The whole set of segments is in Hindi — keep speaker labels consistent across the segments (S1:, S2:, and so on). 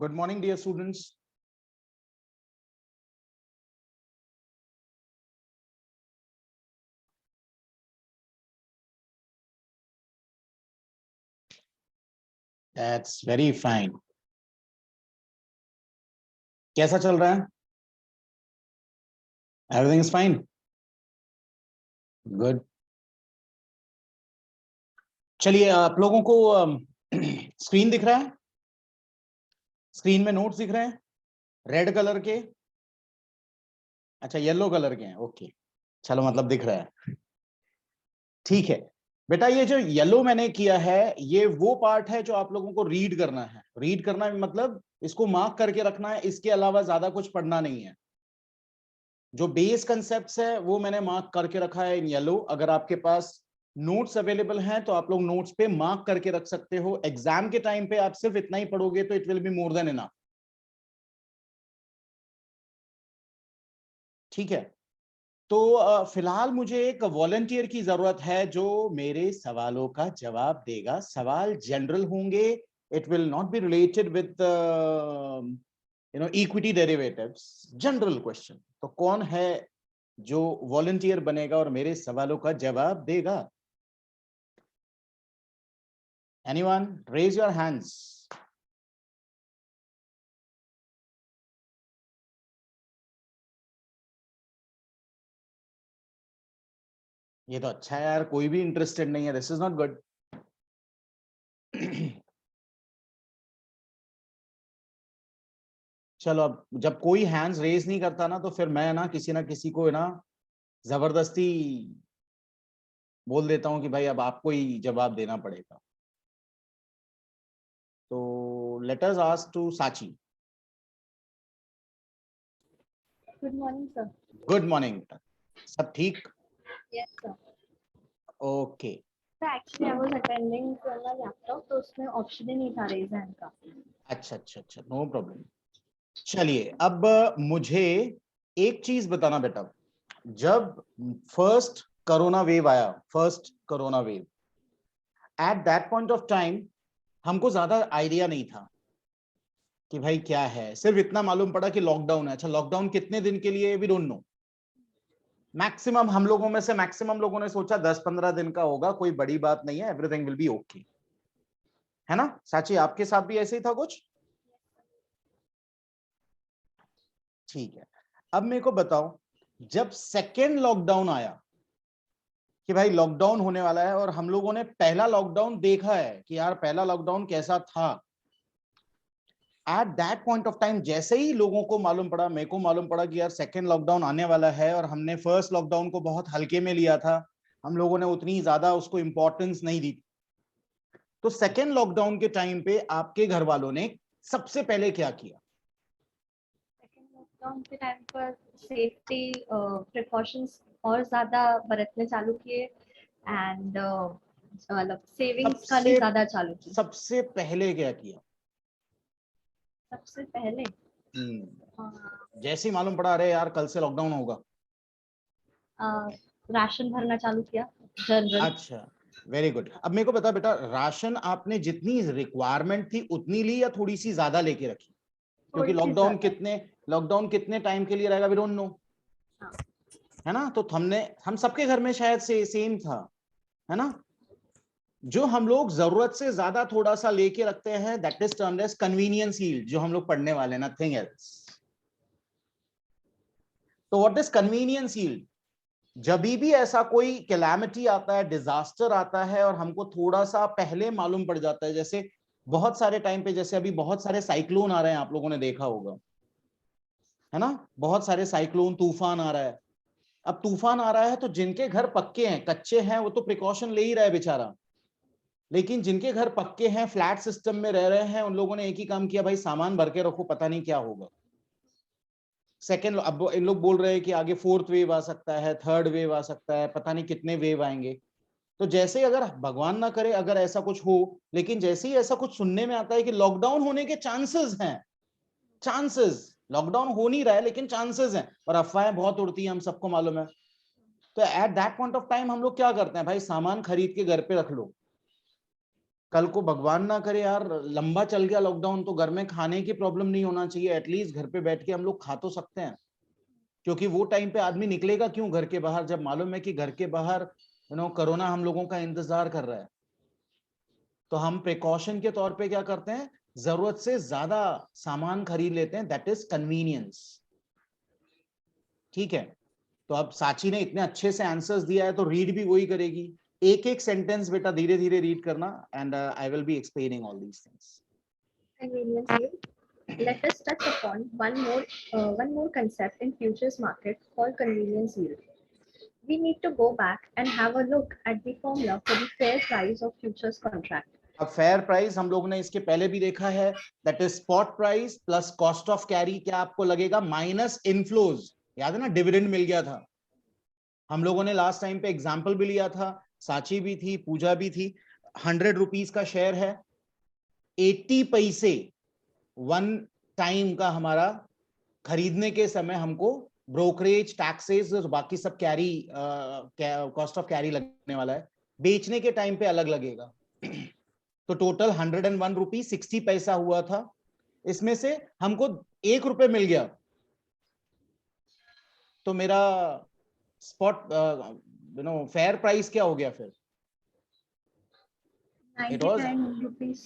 S1: Good morning, dear students. That's very fine. कैसा चल रहा है? Everything is fine. Good. चलिए, आप लोगों को स्क्रीन दिख रहा है? स्क्रीन में नोट्स दिख रहे हैं? रेड कलर के? अच्छा, येलो कलर के हैं। ओके, चलो, मतलब दिख रहा है। ठीक है बेटा, ये जो येलो मैंने किया है, ये वो पार्ट है जो आप लोगों को रीड करना है। रीड करना मतलब इसको मार्क करके रखना है, इसके अलावा ज्यादा कुछ पढ़ना नहीं है। जो बेस कंसेप्ट्स है वो मैंने मार्क करके रखा है इन येलो। अगर आपके पास नोट्स अवेलेबल हैं तो आप लोग नोट्स पे मार्क करके रख सकते हो। एग्जाम के टाइम पे आप सिर्फ इतना ही पढ़ोगे तो it will be more than enough. ठीक है, तो फिलहाल मुझे एक वॉलंटियर की जरूरत है जो मेरे सवालों का जवाब देगा। सवाल जनरल होंगे, it will not be related with equity derivatives, general question. तो कौन है जो वॉलंटियर बनेगा और मेरे सवालों का जवाब देगा? Anyone? Raise your hands. ये तो अच्छा है यार, कोई भी इंटरेस्टेड नहीं है। This is not good. चलो, अब जब कोई हैंड्स रेज नहीं करता ना, तो फिर मैं ना किसी को ना जबरदस्ती बोल देता हूं कि भाई अब आपको ही जवाब देना पड़ेगा। तो लेट अस आस्क टू साची।
S2: Good morning, sir.
S1: Good morning. सब ठीक?
S2: Yes, sir.
S1: Okay.
S2: So actually, I was attending from my laptop, तो उसमें ऑप्शन ही नहीं था रेज हैंड का.
S1: अच्छा अच्छा अच्छा, नो प्रॉब्लम। चलिए, अब मुझे एक चीज बताना बेटा। जब फर्स्ट कोरोना वेव आया, at that point of time हमको ज्यादा आइडिया नहीं था कि भाई क्या है। सिर्फ इतना मालूम पड़ा कि लॉकडाउन है। अच्छा, लॉकडाउन कितने दिन के लिए वी डोंट नो। मैक्सिमम हम लोगों में से मैक्सिमम लोगों ने सोचा 10-15 दिन का होगा, कोई बड़ी बात नहीं है, एवरीथिंग विल बी ओके। है ना साची, आपके साथ भी ऐसे ही था कुछ? ठीक है, अब मेरे को बताओ, जब सेकेंड लॉकडाउन आया कि भाई लॉकडाउन होने वाला है, और हम लोगों ने पहला लॉकडाउन देखा है कि यार पहला लॉकडाउन कैसा था। At that point of time जैसे ही लोगों को मालूम पड़ा, मेरे को मालूम पड़ा कि यार सेकेंड लॉकडाउन आने वाला है, और हमने फर्स्ट लॉकडाउन को बहुत हल्के में लिया था, हम लोगों ने उतनी ज्यादा उसको इंपॉर्टेंस नहीं दी। तो सेकेंड लॉकडाउन के टाइम पे आपके घर वालों ने सबसे पहले क्या किया?
S2: सेकेंड लॉकडाउन के टाइम पर सेफ्टी प्रिकॉशंस और ज्यादा बरतने चालू किए एंड मतलब सेविंग्स करनी
S1: सबसे
S2: ज्यादा चालू की.
S1: सबसे पहले क्या किया?
S2: सबसे पहले
S1: जैसे ही मालूम पड़ा अरे यार कल से लॉकडाउन होगा,
S2: राशन भरना चालू किया जनरल.
S1: अच्छा, वेरी गुड। अब मेरे को बता बेटा, राशन आपने जितनी रिक्वायरमेंट थी उतनी ली या थोड़ी सी ज्यादा लेके रखी? क्योंकि
S2: थोड़ी सी ज्यादा.
S1: लॉकडाउन कितने टाइम के लिए रहेगा वी डोंट नो।
S2: हाँ.
S1: है ना, तो हम सबके घर में शायद से सेम था। है ना, जो हम लोग जरूरत से ज्यादा थोड़ा सा लेके रखते हैं, that is termed as convenience yield, जो हम लोग पढ़ने वाले, नथिंग एल्स। तो व्हाट इज कन्वीनियंस यील्ड? जब भी ऐसा कोई कैलामिटी आता है, डिजास्टर आता है, और हमको थोड़ा सा पहले मालूम पड़ जाता है, जैसे बहुत सारे टाइम पे, जैसे अभी बहुत सारे साइक्लोन आ रहे हैं, आप लोगों ने देखा होगा, है ना, बहुत सारे साइक्लोन, तूफान आ रहा है। अब तूफान आ रहा है तो जिनके घर पक्के हैं, कच्चे हैं, वो तो प्रिकॉशन ले ही रहा है बेचारा। लेकिन जिनके घर पक्के हैं, फ्लैट सिस्टम में रह रहे हैं, उन लोगों ने एक ही काम किया, भाई सामान भर के रखो, पता नहीं क्या होगा। सेकेंड, अब इन लोग बोल रहे हैं कि आगे फोर्थ वेव आ सकता है, थर्ड वेव आ सकता है, पता नहीं कितने वेव आएंगे। तो जैसे ही, अगर भगवान ना करे अगर ऐसा कुछ हो, लेकिन जैसे ही ऐसा कुछ सुनने में आता है कि लॉकडाउन होने के चांसेस हैं, चांसेस, लॉकडाउन हो नहीं रहा है लेकिन चांसेस हैं, और अफवाहें बहुत उड़ती हैं, हम सबको मालूम है। तो at that point of time हम लोग क्या करते हैं, भाई सामान खरीद के घर पे रख लो। कल को भगवान ना करे यार लंबा चल गया लॉकडाउन, तो घर में खाने की प्रॉब्लम नहीं होना चाहिए, एटलीस्ट घर पे बैठ के हम लोग खा तो सकते हैं। क्योंकि वो टाइम पे आदमी निकलेगा क्यों घर के बाहर, जब मालूम है कि घर के बाहर कोरोना हम लोगों का इंतजार कर रहा है। तो हम प्रिकॉशन के तौर पे क्या करते हैं, जरूरत से ज्यादा सामान खरीद लेते हैं, दैट इज कन्वीनियंस। ठीक है, तो अब साची ने इतने अच्छे से आंसर्स दिया है तो रीड भी वही करेगी। एक एक सेंटेंस बेटा धीरे धीरे रीड करना, and I will be explaining all these things.
S2: Convenience yield. Let us touch upon one more concept in futures market called convenience yield. We need to go back and have a look at the formula for the fair price of futures contract.
S1: अब फेयर प्राइस हम लोगों ने इसके पहले भी देखा है, that is spot price plus cost of carry, क्या आपको लगेगा, माइनस इनफ्लोज। याद है ना, डिविडेंड मिल गया था, हम लोगों ने लास्ट टाइम पे एग्जांपल भी लिया था, साची भी थी, पूजा भी थी। 100 रुपीज का शेयर है, 80 पैसे वन टाइम का हमारा खरीदने के समय हमको ब्रोकरेज, टैक्सेस और बाकी सब कैरी, कॉस्ट ऑफ कैरी लगने वाला है, बेचने के टाइम पे अलग लगेगा। तो टोटल 101 रुपीज 60 पैसा हुआ था, इसमें से हमको 1 रुपए मिल गया, तो मेरा स्पॉट फेयर प्राइस क्या हो गया फिर? It was
S2: 99 rupees.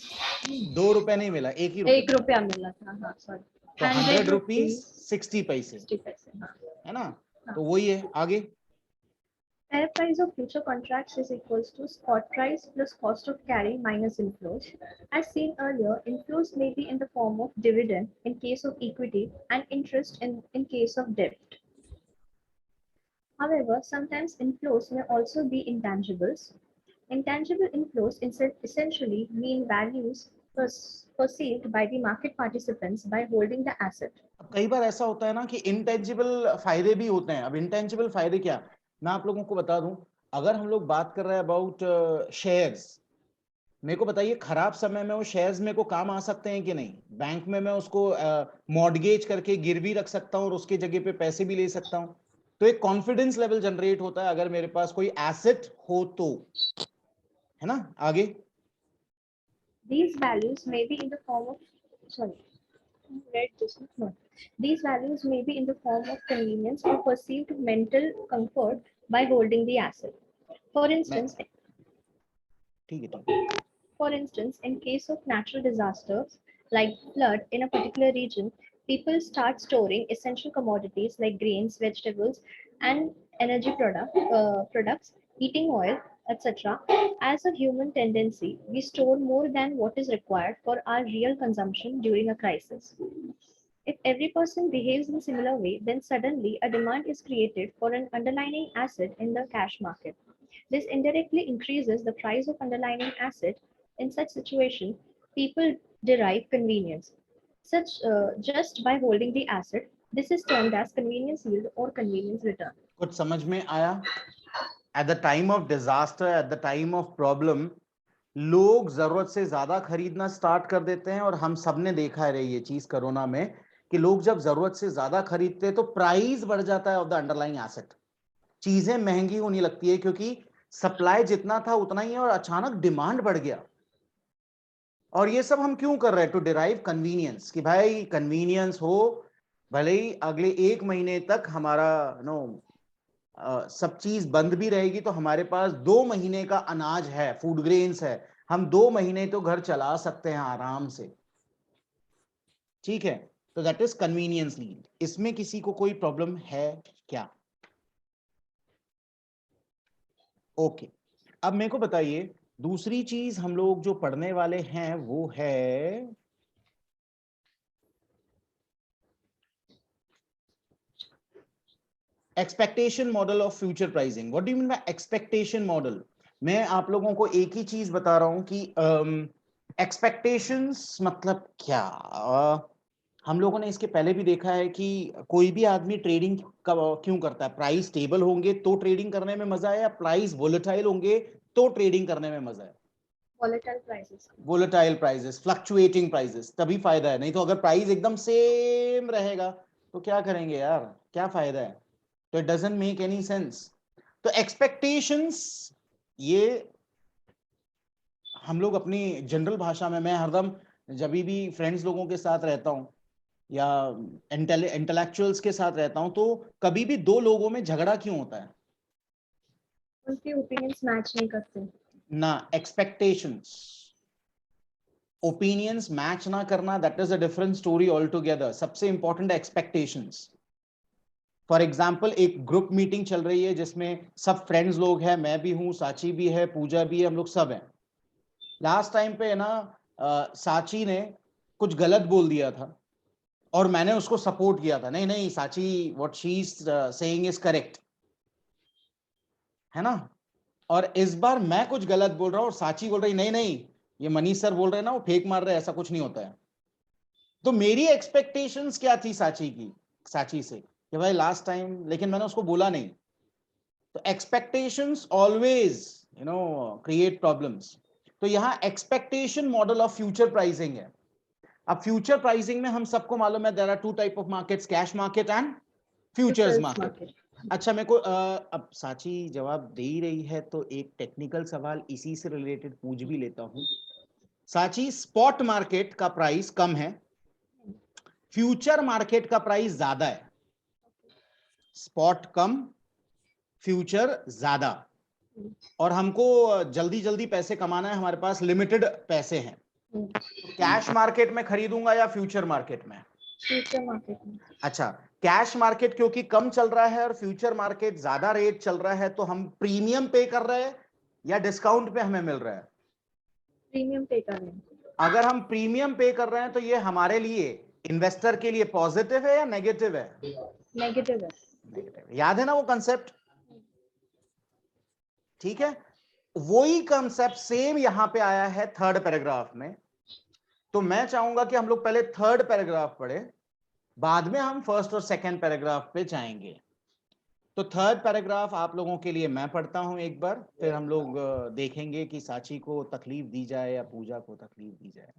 S1: 2 रुपए नहीं मिला, 1 ही रुपए।
S2: 1 रुपया मिला था, हाँ सॉरी।
S1: तो 100 रुपीज 60 पैसे,
S2: 60 पैसे, हाँ।
S1: है ना? तो वही है। आगे
S2: Fair price of future contracts is equals to spot price plus cost of carry minus inflows. As seen earlier, inflows may be in the form of dividend in case of equity and interest in case of debt. However, sometimes inflows may also be intangibles. Intangible inflows essentially mean values perceived by the market participants by holding the asset.
S1: कई बार ऐसा होता है ना कि इंटेंजिबल फायदे भी होते हैं। अब इंटेंजिबल फायदे क्या, मैं आप लोगों को बता दूं, अगर हम लोग बात कर रहे हैं अबाउट शेयर्स, मेरे को बताइए खराब समय में वो शेयर्स मेरे को काम आ सकते हैं कि नहीं? बैंक में मैं उसको मॉर्गेज करके गिरवी रख सकता हूं और उसके जगह पे पैसे भी ले सकता हूं। तो एक कॉन्फिडेंस लेवल जनरेट होता है अगर मेरे पास कोई एसेट हो तो, है ना? आगे
S2: These values may be in the form of, sorry, read this no. These values may be in the form of convenience or perceived mental comfort by holding the asset. For instance,
S1: ठीक है।
S2: For instance, in case of natural disasters like flood in a particular region, people start storing essential commodities like grains, vegetables, and energy products, heating oil, etc. As a human tendency, we store more than what is required for our real consumption during a crisis. If every person behaves in a similar way, then suddenly a demand is created for an underlying asset in the cash market. This indirectly increases the price of underlying asset. In such situation, people derive convenience. Just by holding the asset, this is termed as convenience yield or convenience return.
S1: कुछ समझ में आया? At the time of disaster, at the time of problem, लोग जरूरत से ज्यादा खरीदना स्टार्ट कर देते हैं, और हम सबने देखा है ये चीज कोरोना में कि लोग जब जरूरत से ज्यादा खरीदते हैं तो प्राइस बढ़ जाता है ऑफ द अंडरलाइंग एसेट। चीजें महंगी होने लगती है क्योंकि सप्लाई जितना था उतना ही है और अचानक डिमांड बढ़ गया। और ये सब हम क्यों कर रहे हैं? टू डिराइव कन्वीनियंस, कि भाई कन्वीनियंस हो, भले ही अगले 1 महीने तक हमारा सब चीज बंद भी रहेगी तो हमारे पास 2 महीने का अनाज है, फूड ग्रेन्स है, हम 2 महीने तो घर चला सकते हैं आराम से। ठीक है, तो दैट इज कन्वीनियंस लीड। इसमें किसी को कोई प्रॉब्लम है क्या? ओके, अब मेरे को बताइए दूसरी चीज हम लोग जो पढ़ने वाले हैं वो है expectation model of future pricing. What do you mean bye expectation model? मैं आप लोगों को एक ही चीज बता रहा हूं कि एक्सपेक्टेशंस मतलब क्या। हम लोगों ने इसके पहले भी देखा है कि कोई भी आदमी ट्रेडिंग क्यों करता है? प्राइस स्टेबल होंगे तो ट्रेडिंग करने में मजा है, या प्राइस वोलेटाइल होंगे तो ट्रेडिंग करने में मजा है? वोलेटाइल प्राइसेस, फ्लक्चुएटिंग प्राइसेस, तभी फायदा है। नहीं तो अगर प्राइस एकदम सेम रहेगा तो क्या करेंगे यार, क्या फायदा है? तो it doesn't make any sense. तो एक्सपेक्टेशंस ये हम लोग अपनी जनरल भाषा में, मैं हरदम जब भी फ्रेंड्स लोगों के साथ रहता हूँ या इंटेलेक्चुअल्स के साथ रहता हूँ, तो कभी भी दो लोगों में झगड़ा क्यों होता है?
S2: उनके ओपिनियंस मैच नहीं करते।
S1: ना, एक्सपेक्टेशंस, ओपिनियंस मैच ना करना, that is a different story all together. सबसे इंपॉर्टेंट एक्सपेक्टेशंस। फॉर एग्जाम्पल, एक ग्रुप मीटिंग चल रही है जिसमें सब फ्रेंड्स लोग हैं, मैं भी हूं, साची भी है, पूजा भी है, हम लोग सब हैं। लास्ट टाइम पे है ना, साची ने कुछ गलत बोल दिया था और मैंने उसको सपोर्ट किया था, नहीं नहीं साची, what she is saying is correct, है ना। और इस बार मैं कुछ गलत बोल रहा हूं और साची बोल रही नहीं नहीं, ये मनीष सर बोल रहे हैं ना, वो फेक मार रहे हैं, ऐसा कुछ नहीं होता है। तो मेरी एक्सपेक्टेशंस क्या थी साची से कि भाई लास्ट टाइम, लेकिन मैंने उसको बोला नहीं। तो एक्सपेक्टेशंस ऑलवेज क्रिएट प्रॉब्लम्स। तो यहां expectation model of future pricing है। अब फ्यूचर प्राइसिंग में हम सबको मालूम है, there are two type of markets, cash market and futures
S2: futures
S1: market.
S2: Market.
S1: अच्छा, मेरे को अब साची जवाब दे ही रही है तो एक टेक्निकल सवाल इसी से रिलेटेड पूछ भी लेता हूं। साची, स्पॉट मार्केट का प्राइस कम है, फ्यूचर मार्केट का प्राइस ज्यादा है। स्पॉट कम, फ्यूचर ज्यादा। और हमको जल्दी जल्दी पैसे कमाना है, हमारे पास लिमिटेड पैसे हैं। तो कैश मार्केट में खरीदूंगा या फ्यूचर मार्केट में?
S2: फ्यूचर मार्केट में।
S1: अच्छा, कैश मार्केट क्योंकि कम चल रहा है और फ्यूचर मार्केट ज्यादा रेट चल रहा है, तो हम प्रीमियम पे कर रहे हैं या डिस्काउंट पे हमें मिल रहा है?
S2: प्रीमियम पे कर रहे हैं।
S1: अगर हम प्रीमियम पे कर रहे हैं तो ये हमारे लिए, इन्वेस्टर के लिए पॉजिटिव है या नेगेटिव है?
S2: नेगेटिव है।
S1: नेगेटिव। याद है ना वो कंसेप्ट? ठीक है, वही कंसेप्ट सेम यहां पे आया है थर्ड पैराग्राफ में। तो मैं चाहूंगा कि हम लोग पहले थर्ड पैराग्राफ पढ़े, बाद में हम फर्स्ट और सेकंड पैराग्राफ पे जाएंगे। तो थर्ड पैराग्राफ आप लोगों के लिए मैं पढ़ता हूं एक बार, फिर हम लोग देखेंगे कि साची को तकलीफ दी जाए या पूजा को तकलीफ दी जाए।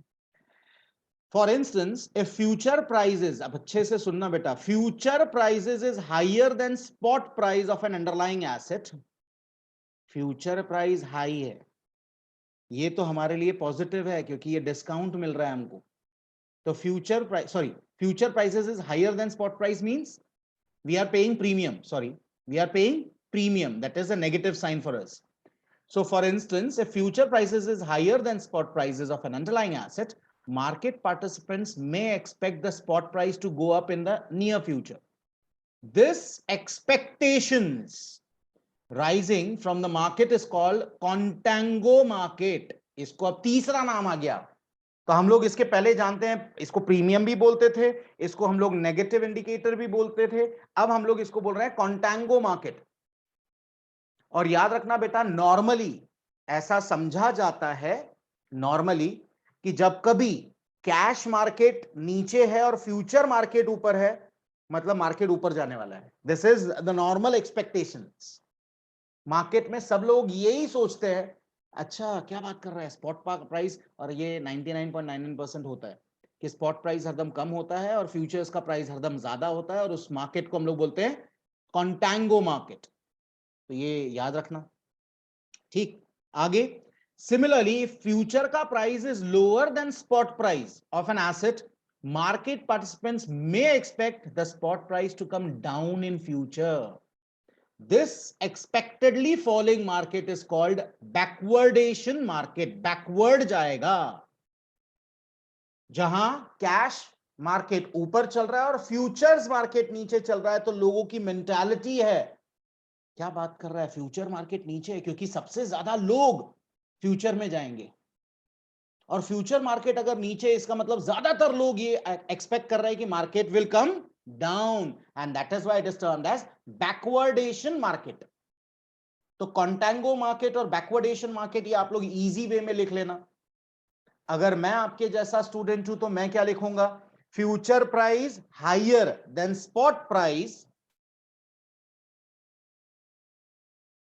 S1: For instance, if future prices, अब अच्छे से सुनना बेटा, future prices is higher than spot price of an underlying asset. Future price high है, ये तो हमारे लिए पॉजिटिव है क्योंकि ये डिस्काउंट मिल रहा है हमको। तो future price, sorry, future prices is higher than spot price means we are paying premium, sorry, we are paying premium, that is a negative sign for us. So for instance, if future prices is higher than spot prices of an underlying asset, market participants may expect the spot price to go up in the near future. This expectations rising from the market is called contango market. इसको अब तीसरा नाम आ गया। तो हम लोग इसके पहले जानते हैं, इसको प्रीमियम भी बोलते थे, इसको हम लोग नेगेटिव इंडिकेटर भी बोलते थे, अब हम लोग इसको बोल रहे हैं कॉन्टैंगो मार्केट। और याद रखना बेटा, नॉर्मली ऐसा समझा जाता है, नॉर्मली, कि जब कभी कैश मार्केट नीचे है और फ्यूचर मार्केट ऊपर है, मतलब मार्केट ऊपर जाने वाला है। This is the normal expectations. Market में सब लोग यही सोचते हैं, अच्छा क्या बात कर रहा है, स्पॉट प्राइस, और ये 99.99% होता है कि स्पॉट प्राइस हरदम कम होता है और फ्यूचर्स का प्राइस हरदम ज्यादा होता है, और उस मार्केट को हम लोग बोलते हैं कॉन्टैंगो मार्केट। तो ये याद रखना। ठीक, आगे, सिमिलरली फ्यूचर का price is lower than spot price of an asset, market participants may expect the spot price to come down in future. This expectedly falling market is called backwardation market. Backward जाएगा। जहां कैश मार्केट ऊपर चल रहा है और फ्यूचर्स मार्केट नीचे चल रहा है, तो लोगों की मेंटालिटी है, क्या बात कर रहा है, फ्यूचर मार्केट नीचे है, क्योंकि सबसे ज्यादा लोग फ्यूचर में जाएंगे। और फ्यूचर मार्केट अगर नीचे, इसका मतलब ज्यादातर लोग ये एक्सपेक्ट कर रहे हैं कि market will come down, and that is why it is termed as backwardation market. तो कॉन्टैंगो मार्केट और बैकवर्डेशन मार्केट, ये आप लोग इजी वे में लिख लेना। अगर मैं आपके जैसा स्टूडेंट हूं तो मैं क्या लिखूंगा? Future price higher than spot price,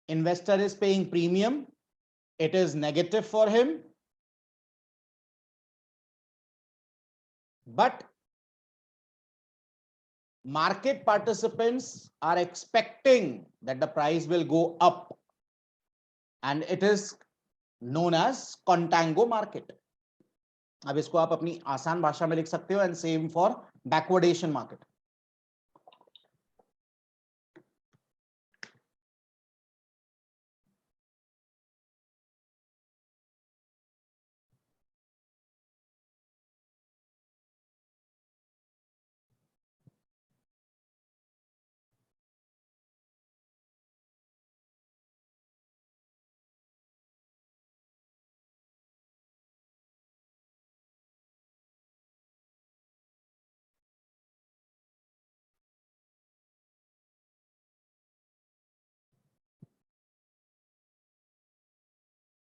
S1: investor is paying premium, it is negative for him, but market participants are expecting that the price will go up, and it is known as contango market. अब इसको आप अपनी आसान भाषा में लिख सकते हो, and same for backwardation market.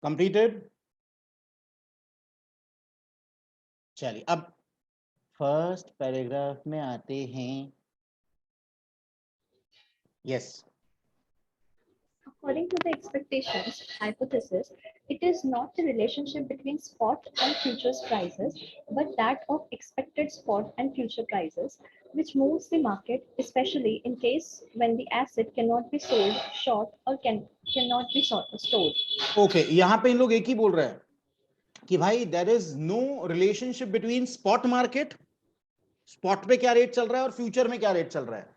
S1: Completed. चलिए अब फर्स्ट पैराग्राफ में आते हैं. Yes.
S2: According to the expectations hypothesis, it is not the relationship between spot and futures prices, but that of expected spot and future prices, which moves the market, especially in case when the asset cannot be sold short or cannot be stored.
S1: Okay, यहां पे इन लोग एक ही बोल रहे हैं कि भाई there is no relationship between spot market, spot पे क्या रेट चल रहा है और फ्यूचर में क्या रेट चल रहा है.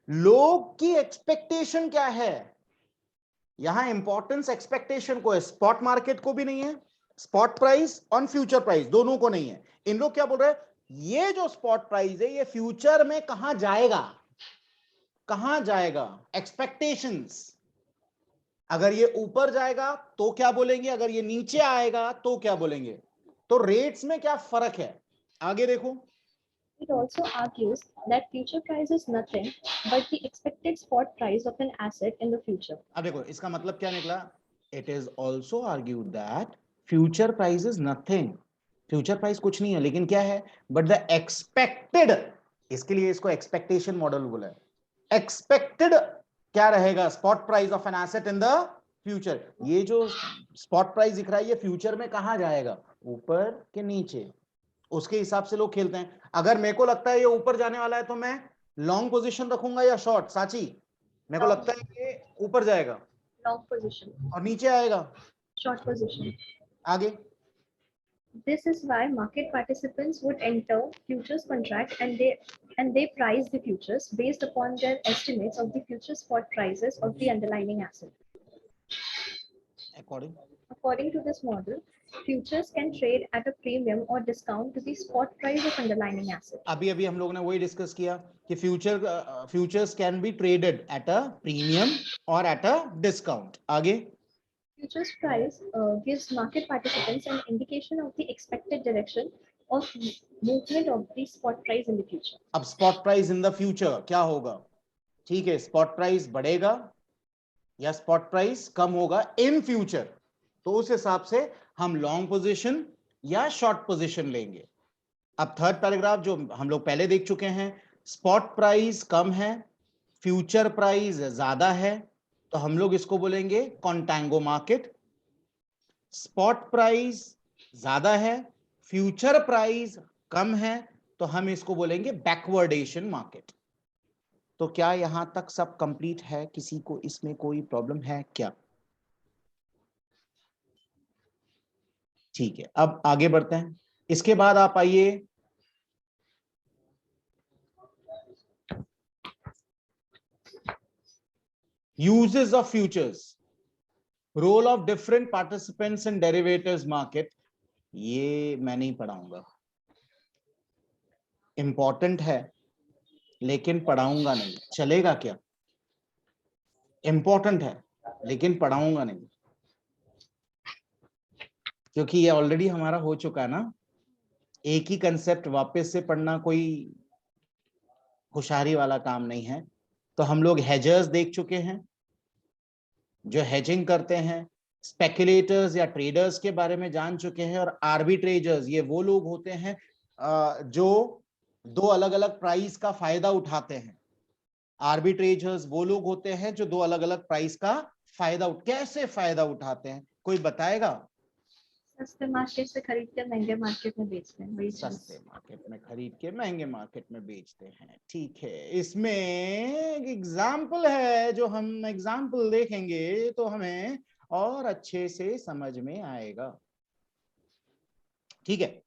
S1: लोग की एक्सपेक्टेशन क्या है, यहां इंपॉर्टेंस एक्सपेक्टेशन को है, स्पॉट मार्केट को भी नहीं है, स्पॉट प्राइस और फ्यूचर प्राइस दोनों को नहीं है. इन लोग क्या बोल रहे हैं, ये जो स्पॉट प्राइस है ये फ्यूचर में कहां जाएगा, कहां जाएगा, एक्सपेक्टेशंस. अगर ये ऊपर जाएगा तो क्या बोलेंगे, अगर ये नीचे आएगा तो क्या बोलेंगे. तो रेट्स में क्या फर्क है, आगे देखो.
S2: It also argues that future price is nothing but the expected spot price of an asset in the future.
S1: अब देखो इसका मतलब क्या निकला. It is also argued that future price is nothing, future price कुछ नहीं है, लेकिन क्या है, बट द एक्सपेक्टेड, इसके लिए इसको एक्सपेक्टेशन मॉडल बोला है. एक्सपेक्टेड क्या रहेगा, spot price of an asset in the future. ये जो स्पॉट प्राइस दिख रहा है ये फ्यूचर में कहां जाएगा, ऊपर के नीचे, उसके हिसाब से लोग खेलते हैं. अगर मेरे को लगता है ये ऊपर जाने वाला है तो मैं लॉन्ग पोजीशन रखूंगा या शॉर्ट. साची, मेरे को लगता है ये ऊपर जाएगा,
S2: Long position,
S1: और नीचे आएगा,
S2: short position.
S1: आगे.
S2: This is why market participants would enter futures contract and they price the futures based upon their estimates of the future spot prices of the underlying asset. According to this model, futures can trade at a premium or discount to the spot price of underlying asset.
S1: अभी अभी हम लोगों ने वही डिस्कस किया कि futures can be traded at a premium और एट अ डिस्काउंट. आगे.
S2: Futures price gives market participants an indication of the expected direction of movement of the spot price in the future.
S1: अब spot price in the future क्या होगा, ठीक है, स्पॉट प्राइस बढ़ेगा या स्पॉट प्राइस कम होगा इन फ्यूचर, तो उस हिसाब से हम लॉन्ग पोजीशन या शॉर्ट पोजीशन लेंगे. अब थर्ड पैराग्राफ जो हम लोग पहले देख चुके हैं, स्पॉट प्राइस कम है, फ्यूचर प्राइस ज्यादा है, तो हम लोग इसको बोलेंगे कॉन्टैंगो मार्केट. स्पॉट प्राइस ज्यादा है, फ्यूचर प्राइस कम है, तो हम इसको बोलेंगे बैकवर्डेशन मार्केट. तो क्या यहां तक सब कंप्लीट है, किसी को इसमें कोई प्रॉब्लम है क्या. ठीक है, अब आगे बढ़ते हैं. इसके बाद आप आइए uses of futures, role of different participants in derivatives market. ये मैं नहीं पढ़ाऊंगा, इंपॉर्टेंट है लेकिन पढ़ाऊंगा नहीं, चलेगा क्या. इंपॉर्टेंट है लेकिन पढ़ाऊंगा नहीं, क्योंकि ये ऑलरेडी हमारा हो चुका है ना. एक ही कंसेप्ट वापस से पढ़ना कोई होशियारी वाला काम नहीं है. तो हम लोग हेजर्स देख चुके हैं, जो हेजिंग करते हैं, स्पेकुलेटर्स या ट्रेडर्स के बारे में जान चुके हैं, और आर्बिट्रेजर्स ये वो लोग होते हैं जो दो अलग अलग प्राइस का फायदा उठाते हैं. आर्बिट्रेजर्स वो लोग होते हैं जो दो अलग अलग प्राइस का फायदा कैसे फायदा उठाते हैं, कोई बताएगा.
S2: सस्ते मार्केट से खरीद के महंगे मार्केट में बेचते हैं.
S1: सस्ते मार्केट में खरीद के महंगे मार्केट में बेचते हैं, ठीक है. इसमें एक एग्जाम्पल है, जो हम एग्जाम्पल देखेंगे तो हमें और अच्छे से समझ में आएगा। ठीक है।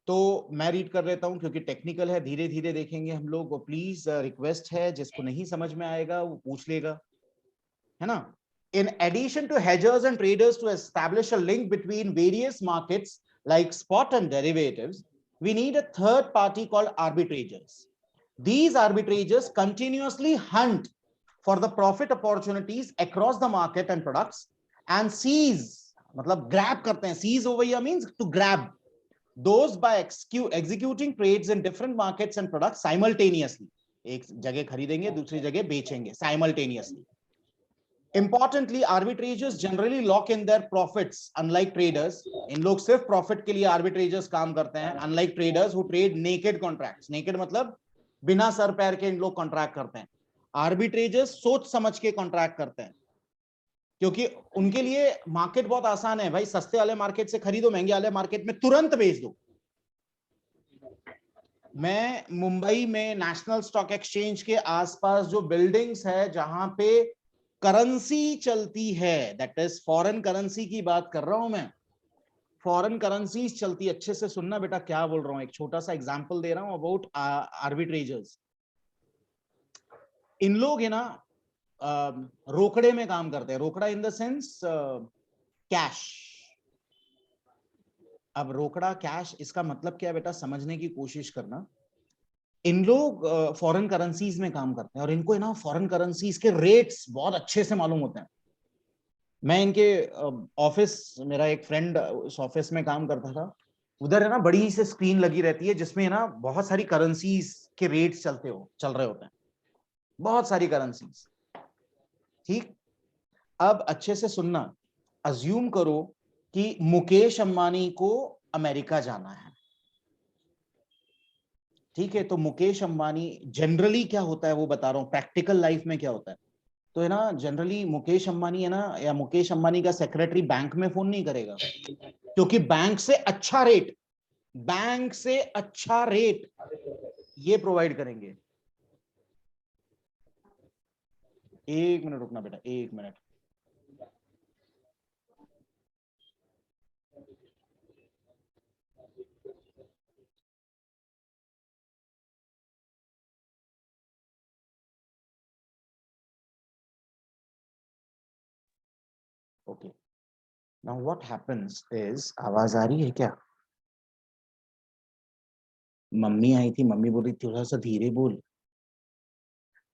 S1: तो मैं रीड कर लेता हूं क्योंकि टेक्निकल है, धीरे धीरे देखेंगे हम लोग। प्लीज रिक्वेस्ट है, जिसको नहीं समझ में आएगा वो पूछ लेगा, है ना। In addition to hedgers and traders to establish a link between various markets like spot and derivatives, we need a third party called arbitrators. These arbitrators continuously hunt for the profit opportunities across the market and products and seize, मतलब grab करते हैं, seize over here means to grab those by executing trades in different markets and products simultaneously. एक जगह खरीदेंगे, दूसरी जगह बेचेंगे simultaneously. Importantly, arbitrators generally lock in their profits, unlike traders. इन लोग सिर्फ प्रॉफिट के लिए आर्बिट्रेजर्स काम करते हैं, unlike traders who trade naked contracts. Naked मतलब बिना सर पैर के इन लोग कॉन्ट्रैक्ट करते हैं। आर्बिट्रेजर्स सोच समझ के कॉन्ट्रैक्ट करते हैं, क्योंकि उनके लिए मार्केट बहुत आसान है भाई, सस्ते वाले मार्केट से खरीदो, महंगे वाले मार्केट में तुरंत बेच दो। मैं मुंबई में नेशनल स्टॉक एक्सचेंज के आसपास जो बिल्डिंग्स है जहां पे करेंसी चलती है, दैट इज फॉरेन करेंसी की बात कर रहा हूं मैं, फॉरेन करेंसीज चलती, अच्छे से सुनना बेटा क्या बोल रहा हूं, एक छोटा सा एग्जांपल दे रहा हूं अबाउट आर्बिट्रेजर्स। इन लोग है ना रोकड़े में काम करते हैं, रोकड़ा इन द सेंस कैश। अब रोकड़ा कैश, इसका मतलब क्या है बेटा, समझने की कोशिश करना। इन लोग फॉरेन करेंसीज में काम करते हैं और इनको है ना फॉरेन करेंसीज के रेट्स बहुत अच्छे से मालूम होते हैं। मैं इनके ऑफिस, मेरा एक फ्रेंड उस ऑफिस में काम करता था, उधर है ना बड़ी सी स्क्रीन लगी रहती है जिसमें है ना बहुत सारी करेंसीज के रेट्स चल रहे होते हैं, बहुत सारी करेंसीज। ठीक, अब अच्छे से सुनना, अज्यूम करो कि मुकेश अंबानी को अमेरिका जाना है। ठीक है, तो मुकेश अंबानी जनरली क्या होता है वो बता रहा हूं, प्रैक्टिकल लाइफ में क्या होता है। तो है ना जनरली मुकेश अंबानी है ना, या मुकेश अंबानी का सेक्रेटरी बैंक में फोन नहीं करेगा, क्योंकि बैंक से अच्छा रेट ये प्रोवाइड करेंगे। एक मिनट रुकना बेटा, एक minute. Okay, now what happens is, आवाज आ रही है क्या? मम्मी आई थी, मम्मी बोल रही थी थोड़ा सा धीरे बोल।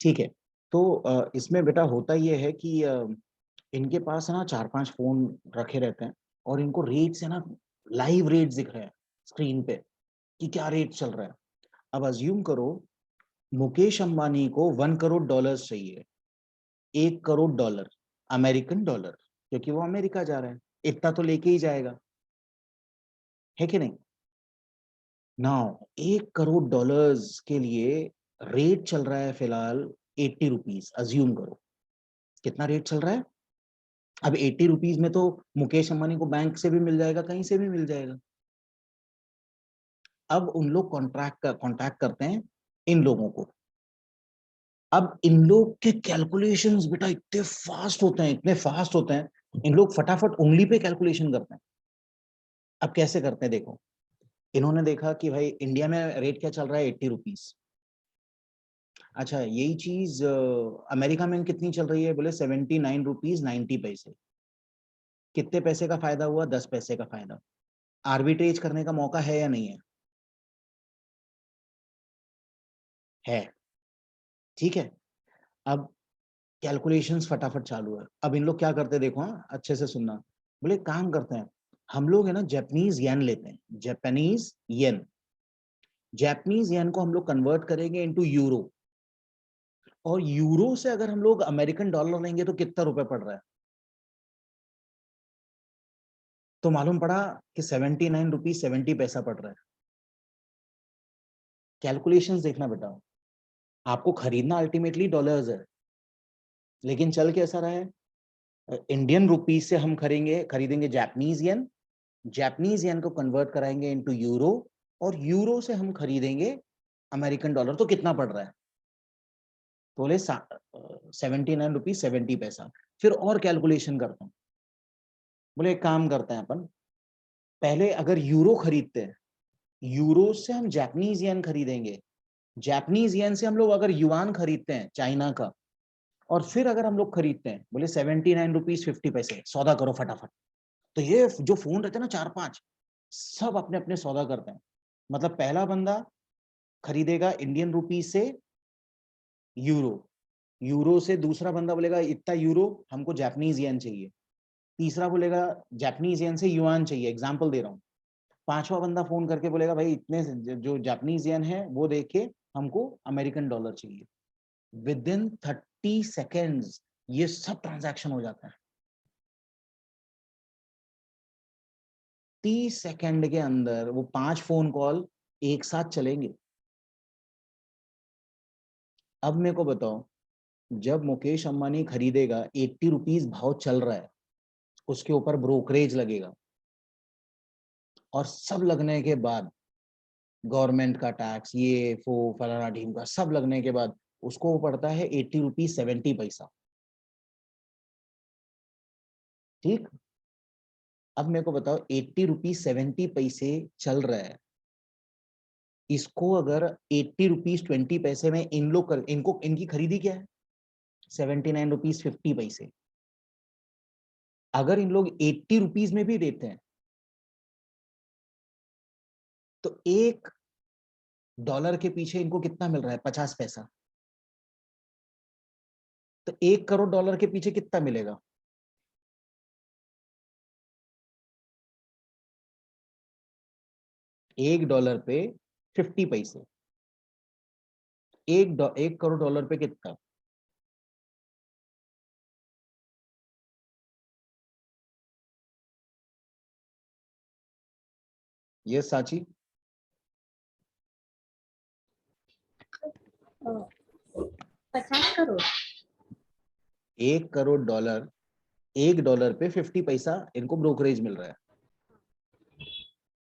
S1: ठीक है, तो इसमें बेटा होता ये है कि इनके पास है ना 4-5 फोन रखे रहते हैं और इनको रेट्स है ना, लाइव रेट्स दिख रहे हैं स्क्रीन पे कि क्या रेट चल रहा है। अब अज्यूम करो मुकेश अंबानी को $1 करोड़ चाहिए, $1 करोड़ अमेरिकन डॉलर, क्योंकि वो अमेरिका जा रहा है, इतना तो लेके ही जाएगा, है कि नहीं। नाउ $1 करोड़ के लिए रेट चल रहा है फिलहाल 80 रुपीज, अज्यूम करो कितना रेट चल रहा है। अब 80 रुपीज में तो मुकेश अंबानी को बैंक से भी मिल जाएगा, कहीं से भी मिल जाएगा। अब उन लोग कॉन्ट्रैक्ट करते हैं इन लोगों को। अब इन लोग के कैलकुलेशंस बेटा इतने फास्ट होते हैं, इतने फास्ट होते हैं, इन लोग फटाफट उंगली पे कैलकुलेशन करते हैं। अब कैसे करते हैं देखो, इन्होंने देखा कि भाई इंडिया में रेट क्या चल रहा है, 80 रुपीज। अच्छा, यही चीज अमेरिका में कितनी चल रही है, बोले 79 रुपीज 90 पैसे। कितने पैसे का फायदा हुआ, 10 पैसे का फायदा। आर्बिट्रेज करने का मौका है या नहीं है? है। ठीक है, अब कैलकुलेशंस फटाफट चालू है। अब इन लोग क्या करते हैं देखो, हाँ अच्छे से सुनना। बोले काम करते हैं हम लोग है ना, जापानीज येन लेते हैं, जापानीज येन। जापानीज येन को हम लोग कन्वर्ट करेंगे इनटू यूरो, और यूरो से अगर हम लोग अमेरिकन डॉलर लेंगे तो कितना रुपए पड़ रहा है, तो मालूम पड़ा कि 79 रुपीज 70 पैसा पड़ रहा है। कैलकुलेशंस देखना बेटा, आपको खरीदना अल्टीमेटली डॉलर्स है, लेकिन चल कैसा रहा है, इंडियन रुपीज से हम खरीदेंगे जापानीज येन, जापानीज येन को कन्वर्ट कराएंगे इनटू यूरो, और यूरो से हम खरीदेंगे अमेरिकन डॉलर, तो कितना पड़ रहा है, तो बोले 79 रुपीज 70 पैसा। फिर और कैलकुलेशन करता हूँ, बोले एक काम करते हैं अपन, पहले अगर यूरो खरीदते हैं, यूरो से हम जापानीज येन खरीदेंगे, जापानीज येन से हम लोग अगर युआन खरीदते हैं चाइना का, और फिर अगर हम लोग खरीदते हैं, बोले 79 रुपीज 50 पैसे, सौदा करो फटाफट। तो ये जो फोन रहते हैं ना 4-5, सब अपने अपने सौदा करते हैं। मतलब पहला बंदा खरीदेगा इंडियन रुपीज से यूरो, यूरो से दूसरा बंदा बोलेगा इतना यूरो हमको जापानीज येन चाहिए, तीसरा बोलेगा जापानीज येन से युआन चाहिए, एग्जांपल दे रहा हूँ, पांचवा बंदा फोन करके बोलेगा भाई इतने जो जापानीज येन है वो देके हमको अमेरिकन डॉलर चाहिए। विद इन 30 सेकेंड्स ये सब ट्रांजैक्शन हो जाता है। 30 सेकेंड के अंदर वो 5 फोन कॉल एक साथ चलेंगे। अब मेरे को बताओ, जब मुकेश अंबानी खरीदेगा 80 रुपीज भाव चल रहा है, उसके ऊपर ब्रोकरेज लगेगा, और सब लगने के बाद गवर्नमेंट का टैक्स, ये वो फलाना ढीम का सब लगने के बाद उसको वो पड़ता है 80 रुपीज 70 पैसा। ठीक, अब मेरे को बताओ 80 रुपीज 70 पैसे चल रहा है, इसको अगर 80 रुपीज 20 पैसे में इन लोग कर, इनको इनकी खरीदी क्या है 79 रुपीज 50 पैसे। अगर इन लोग 80 रुपीज में भी देते हैं तो $1 के पीछे इनको कितना मिल रहा है 50 पैसा। तो $1 करोड़ के पीछे कितना मिलेगा, $1 पे 50 पैसे, 1 करोड़ डॉलर पे कितना। ये साची
S2: 50 करोड़।
S1: $1 करोड़, $1 पे 50 पैसा इनको ब्रोकरेज मिल रहा है,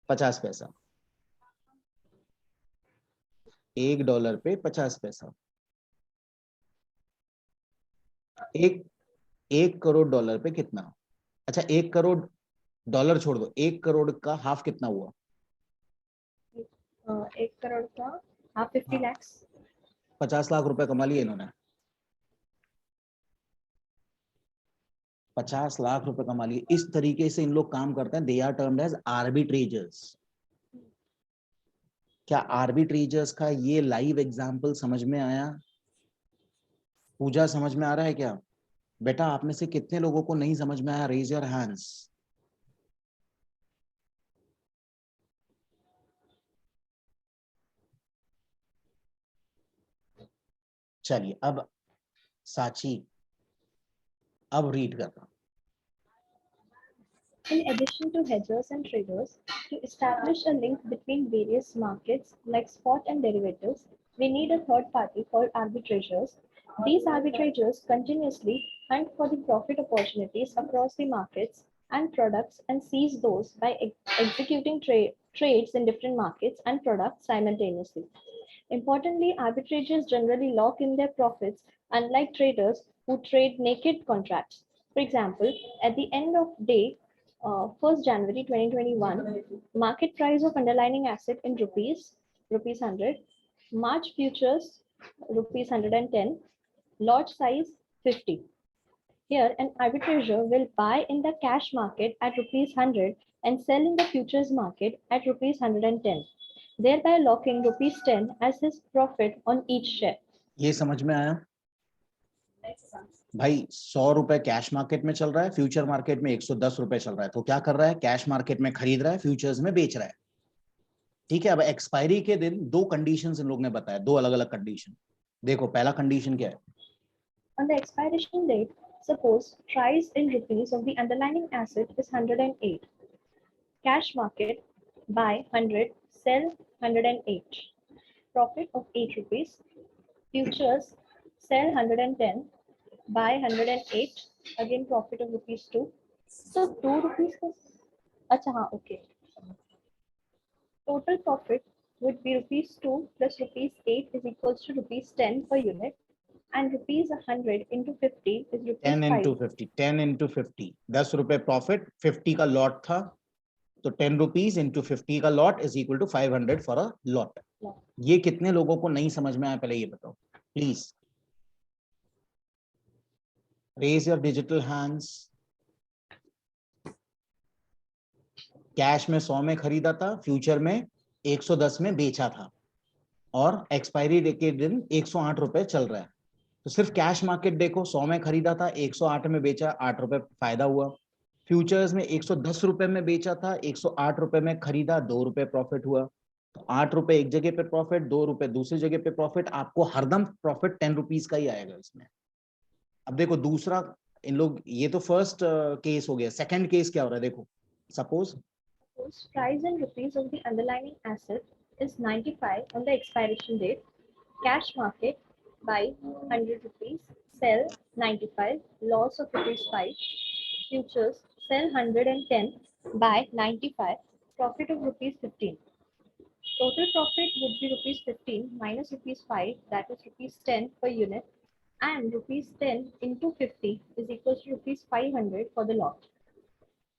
S1: 50 पैसा, $1 पे 50 पैसा। एक 1 करोड़ डॉलर पे कितना, अच्छा 1 करोड़ डॉलर छोड़ दो, 1 करोड़ का हाफ कितना हुआ,
S2: 1 करोड़ का हाफ 50
S1: हाँ,
S2: lakhs।
S1: 50 लाख रुपए कमा लिए इन्होंने, 50 लाख रुपए कमा लिए। इस तरीके से इन लोग काम करते हैं, दे आर टर्म्ड एज आर्बिट्रेजर्स। क्या आर्बिट्रेजर्स का ये लाइव एग्जांपल समझ में आया, पूजा समझ में आ रहा है क्या बेटा? आप में से कितने लोगों को नहीं समझ में आया, रेज योर हैंड्स। चलिए अब साची, अब रीड करना।
S2: In addition to hedgers and traders, to establish a link between various markets like spot and derivatives, we need a third party called arbitrators. These arbitrators continuously hunt for the profit opportunities across the markets and products and seize those by executing trades in different markets and products simultaneously. Importantly, arbitrators generally lock in their profits, unlike traders who trade naked contracts. For example, at the end of day 1st January 2021, market price of underlying asset in rupees 100, March futures rupees 110, lot size 50. Here, an arbitrator will buy in the cash market at rupees 100 and sell in the futures market at rupees 110, thereby locking rupees 10 as his profit on each share.
S1: ये समझ में आया भाई? 100 रुपए कैश मार्केट में चल रहा है, फ्यूचर मार्केट में 110 रुपए चल रहा है, तो क्या कर रहा है, कैश मार्केट में खरीद रहा है, फ्यूचर्स में बेच रहा है। ठीक है, अब एक्सपायरी के दिन दो कंडीशंस इन लोग ने बताया, दो अलग अलग कंडीशन। देखो पहला कंडीशन क्या है,
S2: On the expiration date, suppose price in rupees of the underlying asset is 108. Cash market buy 100, sell 108. Profit of 8 rupees. Futures sell 110, buy 108. Again profit of rupees 2. So 2 rupees का अच्छा हाँ okay. Total profit would be rupees 2 plus rupees 8 is equals to rupees 10 per unit. And rupees 100 into 50 is rupees
S1: 10
S2: 5.
S1: into 50, 10 into 50, 10 रुपए प्रॉफिट, 50 का लॉट था, तो 10 रुपीज इंटू 50 का lot is equal to 500 for a lot. ये कितने लोगों को नहीं समझ में आया, पहले ये बताओ please, raise your digital hands. Cash में 100 में खरीदा था, फ्यूचर में 110 में बेचा था, और एक्सपायरी डे के दिन 108 रुपए चल रहा है। तो सिर्फ कैश मार्केट देखो, 100 में खरीदा था, 108 में बेचा, 8 रुपए फायदा हुआ। फ्यूचर्स में 110 रुपए में बेचा था, 108 रुपए में खरीदा, 2 रुपए प्रॉफिट हुआ। तो 8 रुपए एक जगह पे प्रॉफिट, 2 रुपए दूसरी जगह पे प्रॉफिट, आपको हरदम प्रॉफिट 10 रुपीज का ही आएगा इसमें। अब देखो दूसरा, इन लोग, ये तो फर्स्ट केस हो गया, सेकंड केस क्या हो रहा है देखो। Suppose
S2: Price in rupees of the underlying asset is 95 on the expiration date. Cash market buy 100 rupees, sell 95, loss of rupees 5. Futures sell 110, buy 95, profit of rupees 15. Total profit would be rupees 15 minus rupees 5, that is rupees 10 per unit, and rupees 10 into 50 is equals to rupees 500 for the lot.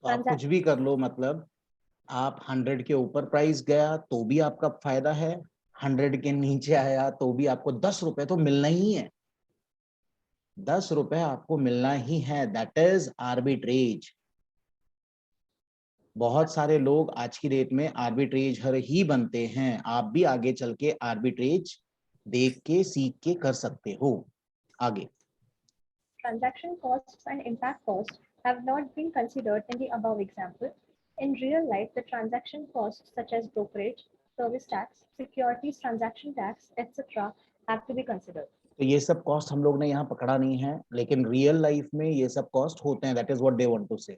S1: तो आप कुछ भी कर लो, मतलब आप 100 के ऊपर प्राइस गया तो भी आपका फायदा है, 100 के नीचे आया तो भी आपको 10 रुपए तो मिलना ही है, 10 रुपए आपको मिलना ही है। That is arbitrage. बहुत सारे लोग आज की डेट में आर्बिट्रेजर ही बनते हैं, आप भी आगे चल के आर्बिट्रेज देख के सीख के कर सकते हो। आगे,
S2: Transaction costs and impact costs have not been considered in the above example. In real life, the transaction costs such as brokerage, service tax, securities transaction tax, etc. have to be considered.
S1: तो ये सब कॉस्ट हम लोग ने यहाँ पकड़ा नहीं है, लेकिन रियल लाइफ में ये सब कॉस्ट होते हैं। That is what they want to say.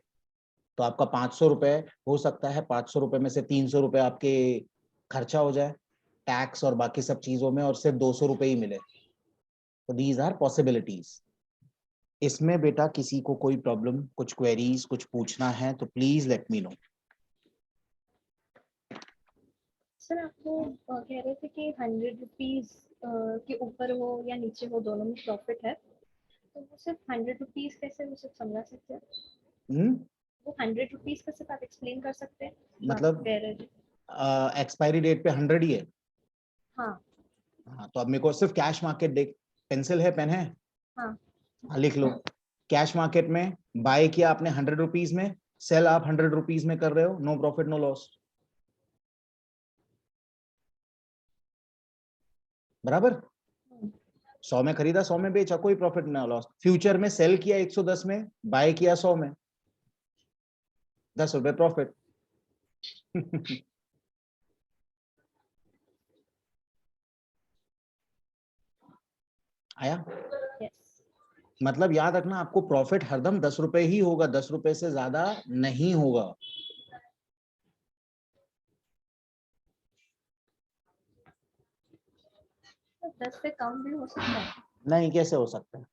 S1: तो आपका 500 रुपए हो सकता है, 500 रुपए में से 300 रुपए आपके खर्चा हो जाए टैक्स और बाकी सब चीजों में, और सिर्फ 200 रुपए ही मिले। तो दीज आर पॉसिबिलिटीज। इसमें बेटा किसी को कोई प्रॉब्लम, कुछ क्वेरीज, कुछ पूछना है तो please let me no.
S2: Sir आपको कह रहे थे कि 100 रुपीज के ऊपर हो या नीचे हो दोनों में प्रॉफिट है, तो वो सिर्फ 100 रुपीज कैसे वो सिर्फ समझा सकते हैं? वो 100 रुपीज का सिर्फ आप एक्सप्लेन कर सकते हैं?
S1: मतलब
S2: कह रहे थे
S1: एक्सपायरी डेट पे 100 ही है।
S2: हाँ
S1: हाँ, तो अब मेरे को सिर्फ कैश मार्केट देख, पेंसिल है, पेन है,
S2: हाँ
S1: लिख लो। कैश मार्केट में बाय किया आपने 100 रुपीज में, सेल आप 100 रुपीज में कर रहे हो, नो प्रॉफिट नो लॉस, बराबर। 100 में खरीदा, 100 में बेचा, कोई प्रॉफिट ना लॉस। फ्यूचर में सेल किया 110 में, बाय किया 100 में, 10 रुपए प्रॉफिट। आया?
S2: yes.
S1: मतलब याद रखना, आपको प्रॉफिट हरदम 10 रुपए ही होगा, 10 रुपए से ज्यादा नहीं होगा।
S2: 10 से कम भी हो सकता है।
S1: नहीं, कैसे हो सकता है?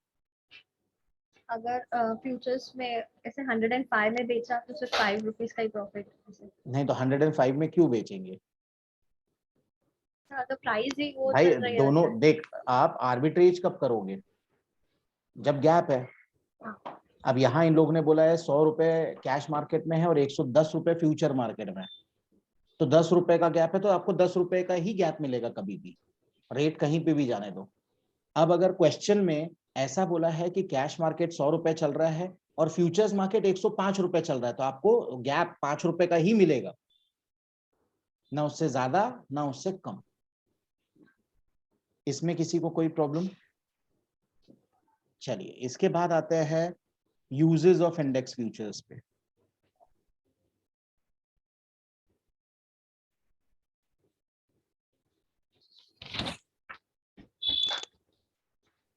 S2: अगर फ्यूचर्स में ऐसे 105 में बेचा तो सिर्फ 5 रुपीज का ही प्रॉफिट।
S1: नहीं तो 105 में क्यों बेचेंगे
S2: हाँ तो प्राइस ही वो
S1: भाई?
S2: चल रही है
S1: दोनों
S2: वैसे।
S1: देख, आप आर्बिट्रेज कब करोगे? जब गैप है।
S2: हाँ।
S1: अब यहाँ इन लोगों ने बोला है 100 रुपए कैश मार्केट में है और 110 रुपए फ्यूचर मार्केट में है, तो 10 रुपए का गैप है, तो आपको 10 रुपए का ही गैप मिलेगा कभी भी, रेट कहीं पे भी जाने दो। अब अगर क्वेश्चन में ऐसा बोला है कि कैश मार्केट 100 रुपए चल रहा है और फ्यूचर्स मार्केट 105 रुपए चल रहा है, तो आपको गैप 5 रुपए का ही मिलेगा, ना उससे ज्यादा ना उससे कम। इसमें किसी को कोई प्रॉब्लम? चलिए, इसके बाद आते हैं यूजेस ऑफ इंडेक्स फ्यूचर्स पे।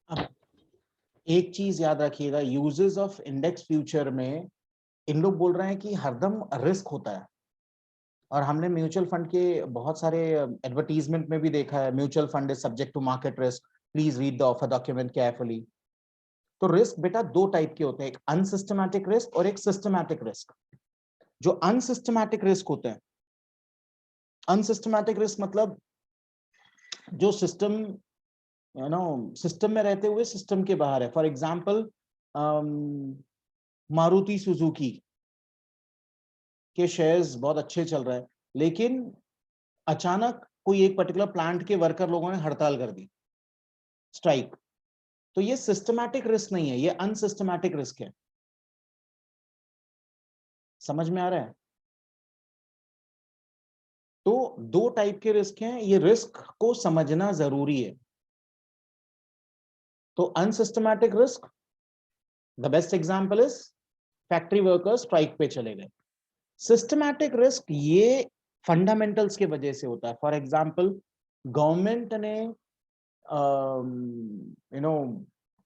S1: अब एक चीज याद रखिएगा, यूजेस ऑफ इंडेक्स फ्यूचर में इन लोग बोल रहे हैं कि हरदम रिस्क होता है, और हमने म्यूचुअल फंड के बहुत सारे एडवर्टीजमेंट में भी देखा है, mutual fund is subject to market risk, please read the offer document carefully. तो रिस्क बेटा दो टाइप के होते हैं, एक अनसिस्टमैटिक रिस्क और एक सिस्टमैटिक रिस्क। जो अनसिस्टमैटिक रिस्क होते हैं, अनसिस्टमैटिक रिस्क मतलब जो सिस्टम यू नो सिस्टम में रहते हुए सिस्टम के बाहर है। फॉर एग्जाम्पल मारुति सुजुकी के शेयर्स बहुत अच्छे चल रहे हैं, लेकिन अचानक कोई एक पर्टिकुलर प्लांट के वर्कर लोगों ने हड़ताल कर दी, स्ट्राइक। तो ये सिस्टमैटिक रिस्क नहीं है, ये अनसिस्टमैटिक रिस्क है। समझ में आ रहा है? तो दो टाइप के रिस्क हैं, ये रिस्क को समझना जरूरी है। तो unsystematic risk, the best example is factory workers strike पे चले गए। सिस्टमैटिक रिस्क ये फंडामेंटल्स के वजह से होता है। फॉर एग्जांपल गवर्नमेंट ने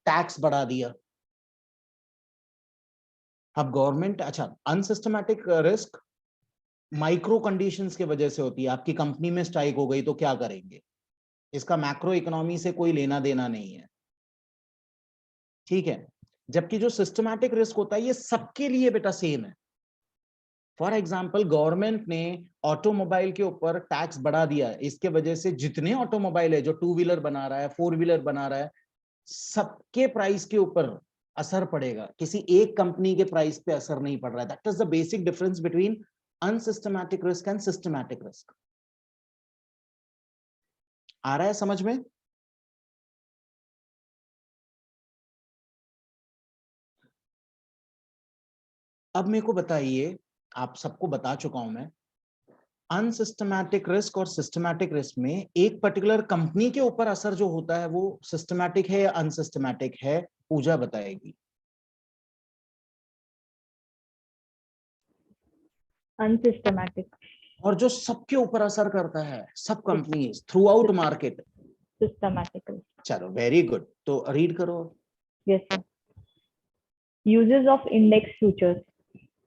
S1: टैक्स बढ़ा दिया। अब गवर्नमेंट, अच्छा, अनसिस्टमैटिक रिस्क माइक्रो कंडीशंस के वजह से होती है। आपकी कंपनी में स्ट्राइक हो गई तो क्या करेंगे, इसका मैक्रो इकोनॉमी से कोई लेना देना नहीं है, ठीक है। जबकि जो सिस्टमैटिक रिस्क होता है ये सबके लिए बेटा सेम है। फॉर एग्जाम्पल गवर्नमेंट ने ऑटोमोबाइल के ऊपर टैक्स बढ़ा दिया, इसके वजह से जितने ऑटोमोबाइल है, जो टू व्हीलर बना रहा है, फोर व्हीलर बना रहा है, सबके प्राइस के ऊपर असर पड़ेगा, किसी एक कंपनी के प्राइस पे असर नहीं पड़ रहा है। That is the basic difference between unsystematic risk and systematic risk. आ रहा है समझ में? अब मेरे को बताइए, आप सबको बता चुका हूं मैं, अनसिस्टमैटिक रिस्क और सिस्टमैटिक रिस्क में एक पर्टिकुलर कंपनी के ऊपर असर जो होता है वो सिस्टमैटिक है या अनसिस्टमैटिक है, पूजा बताएगी।
S2: Unsystematic.
S1: और जो सबके ऊपर असर करता है, सब companies through out market,
S2: Systematic.
S1: चलो वेरी गुड, तो रीड करो।
S2: Yes, sir. Uses of index futures.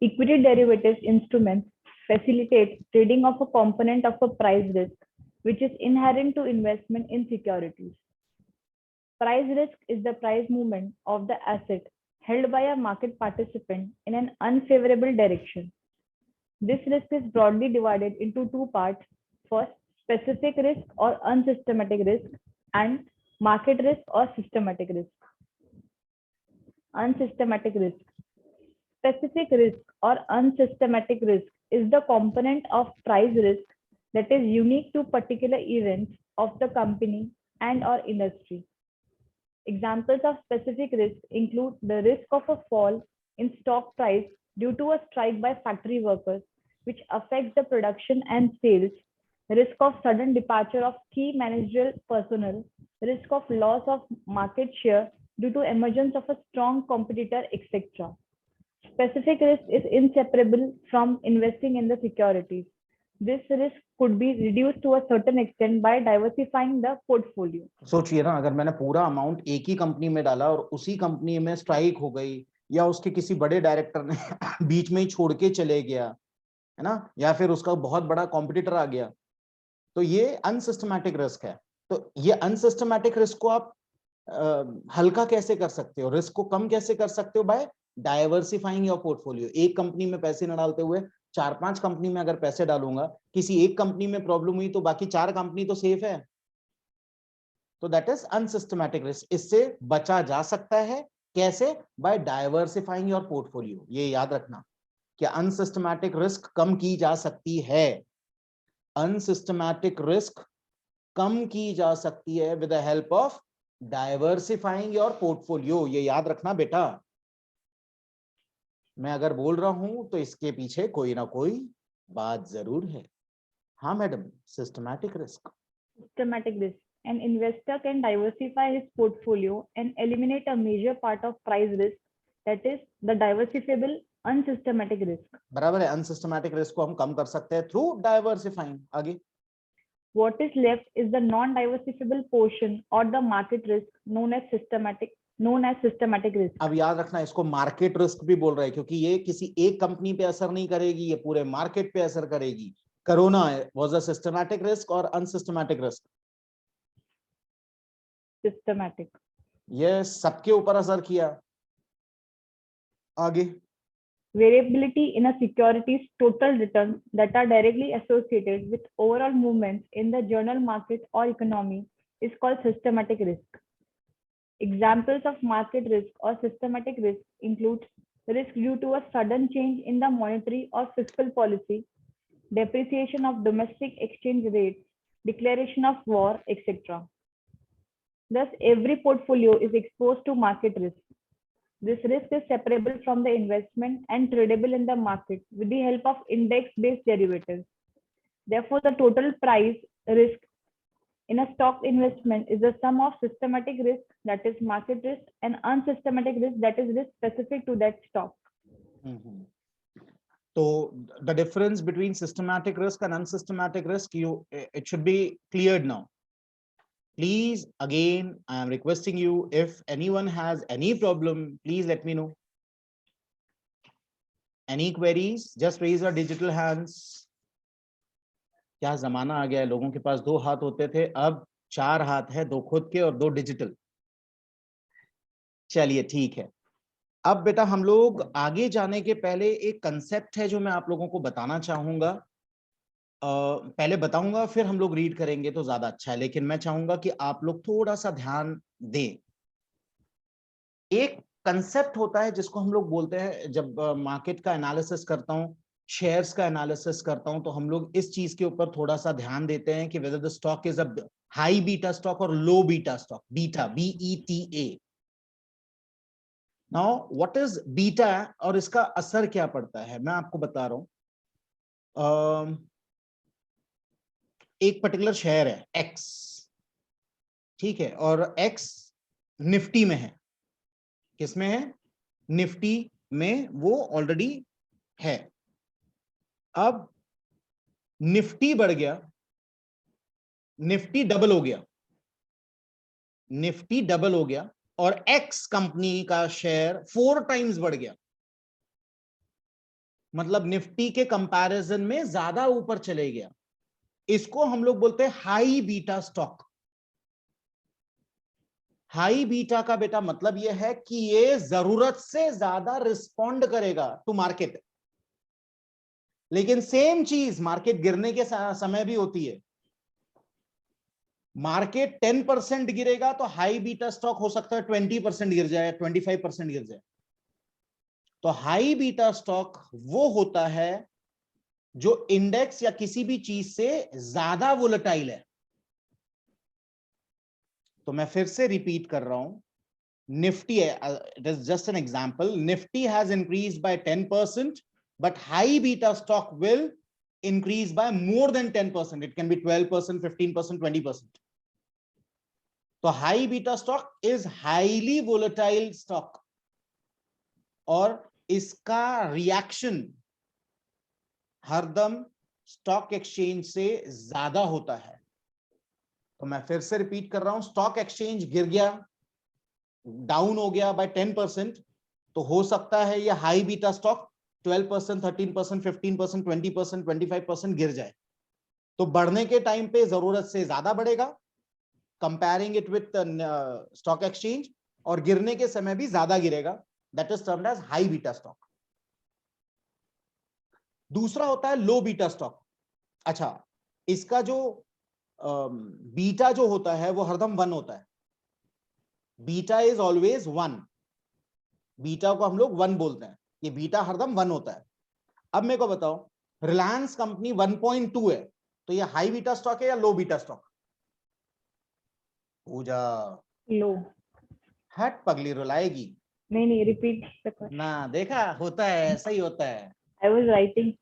S2: Equity derivatives instruments facilitate trading of a component of a price risk, which is inherent to investment in securities. Price risk is the price movement of the asset held by a market participant in an unfavorable direction. This risk is broadly divided into two parts. First, specific risk or unsystematic risk, and market risk or systematic risk. Unsystematic risk. Specific risk or unsystematic risk is the component of price risk that is unique to particular events of the company and or industry. Examples of specific risk include the risk of a fall in stock price due to a strike by factory workers, which affects the production and sales, risk of sudden departure of key managerial personnel, risk of loss of market share due to emergence of a strong competitor, etc. Specific risk is inseparable from investing in the securities. This risk could be reduced to a certain extent by diversifying the portfolio.
S1: सोचिए ना, अगर मैंने पूरा अमाउंट एक ही कंपनी में डाला और उसी कंपनी में स्ट्राइक हो गई, या उसके किसी बड़े डायरेक्टर ने बीच में ही छोड़ के चले गया, है ना, या फिर उसका बहुत बड़ा कॉम्पिटिटर आ गया, तो ये अनसिस्टमैटिक रिस्क है। तो ये अनसिस्टमैटिक रिस्क को आप हल्का कैसे कर सकते हो, रिस्क को कम कैसे कर सकते हो? By diversifying your portfolio. एक कंपनी में पैसे न डालते हुए चार पांच कंपनी में अगर पैसे डालूंगा, किसी एक कंपनी में प्रॉब्लम हुई तो बाकी चार कंपनी तो सेफ है। तो दैट इज अनसिस्टमैटिक रिस्क। इससे बचा जा सकता है कैसे? By diversifying your portfolio. ये याद रखना कि अनसिस्टमैटिक रिस्क कम की जा सकती है, अनसिस्टमैटिक रिस्क कम की जा सकती है with the help of diversifying your portfolio. ये याद रखना बेटा, मैं अगर बोल रहा हूं तो इसके पीछे कोई ना कोई बात जरूर है। हाँ madam, systematic risk.
S2: Systematic risk. An investor can diversify his portfolio and eliminate a major part of price risk, that is the diversifiable unsystematic risk.
S1: बराबर है, अनसिस्टमैटिक रिस्क को हम कम कर सकते हैं थ्रू डाइवर्सिफाइंग। आगे,
S2: What is left is the non-diversifiable portion or the market risk known as systematic risk.
S1: अब याद रखना, इसको मार्केट रिस्क भी बोल रहे हैं, क्योंकि ये किसी एक कंपनी पे असर नहीं करेगी, ये पूरे मार्केट पे असर करेगी। Corona was a systematic risk और अनसिस्टमैटिक रिस्क?
S2: Systematic.
S1: ये सबके ऊपर असर किया। आगे,
S2: Variability in a security's total returns that are directly associated with overall movements in the general market or economy
S3: is called systematic risk. Examples of market risk or systematic risk include risk due to a sudden change in the monetary or fiscal policy, depreciation of domestic exchange rates, declaration of war, etc. Thus, every portfolio is exposed to market risk. This risk is separable from the investment and tradable in the market with the help of index-based derivatives. Therefore, the total price risk in a stock investment is the sum of systematic risk, that is market risk, and unsystematic risk, that is risk specific to that stock.
S1: So the difference between systematic risk and unsystematic risk, it should be cleared now. Please, again, I am requesting you, if anyone has any problem, please let me know. Any queries? Just raise your digital hands. क्या जमाना आ गया है, लोगों के पास 2 हाथ होते थे, अब 4 हाथ है, 2 खुद के और 2 डिजिटल. चलिए ठीक है. अब बेटा हम लोग आगे जाने के पहले एक कंसेप्ट है जो मैं आप लोगों को बताना चाहूंगा. पहले बताऊंगा फिर हम लोग रीड करेंगे तो ज्यादा अच्छा है, लेकिन मैं चाहूंगा कि आप लोग थोड़ा सा ध्यान दें. एक कंसेप्ट होता है जिसको हम लोग बोलते हैं, जब मार्केट का एनालिसिस करता हूं, शेयर्स का एनालिसिस करता हूं, तो हम लोग इस चीज के ऊपर थोड़ा सा ध्यान देते हैं कि whether the stock is a high beta stock और low beta stock. Beta, BETA. Now what is beta और इसका असर क्या पड़ता है, मैं आपको बता रहा हूं. एक पर्टिकुलर शेयर है X, ठीक है, और X निफ्टी में है. किसमें है? निफ्टी में वो ऑलरेडी है. अब निफ्टी बढ़ गया, निफ्टी डबल हो गया, निफ्टी डबल हो गया और X कंपनी का शेयर 4 टाइम्स बढ़ गया. मतलब निफ्टी के कंपैरिजन में ज्यादा ऊपर चले गया. इसको हम लोग बोलते हैं high beta stock. High beta का बेटा मतलब यह है कि ये जरूरत से ज्यादा रिस्पॉन्ड करेगा टू मार्केट. लेकिन सेम चीज मार्केट गिरने के समय भी होती है. मार्केट 10% गिरेगा तो हाई बीटा स्टॉक हो सकता है 20% गिर जाए, 25% गिर जाए. तो हाई बीटा स्टॉक वो होता है जो इंडेक्स या किसी भी चीज से ज्यादा वोलेटाइल है. तो मैं फिर से रिपीट कर रहा हूं. Nifty, it is just an example, Nifty has increased by 10%, but high beta stock will increase by more than 10%. It can be 12%, 15%, 20%. So high beta stock is highly volatile stock और इसका रिएक्शन हरदम स्टॉक एक्सचेंज से ज्यादा होता है. तो मैं फिर से रिपीट कर रहा हूं, स्टॉक एक्सचेंज गिर गया, डाउन हो गया बाय 10%, तो हो सकता है ये हाई बीटा स्टॉक 12%, 13%, 15%, 20%, 25% गिर जाए. तो बढ़ने के टाइम पे जरूरत से ज्यादा बढ़ेगा, comparing it with stock exchange, और गिरने के समय भी ज्यादा गिरेगा. That is termed as high beta stock. दूसरा होता है लो बीटा स्टॉक. अच्छा, इसका जो बीटा जो होता है वो हरदम 1 होता है. Beta is always 1. बीटा को हम लोग 1 बोलते हैं. ये बीटा हरदम 1 होता है. अब मेरे को बताओ, रिलायंस कंपनी 1.2 है, तो ये हाई बीटा स्टॉक है या लो बीटा स्टॉक? पूजा
S3: लो.
S1: हट पगली, रुलाएगी.
S3: नहीं, रिपीट
S1: ना, देखा, होता है, ऐसा ही होता है.
S3: I was writing.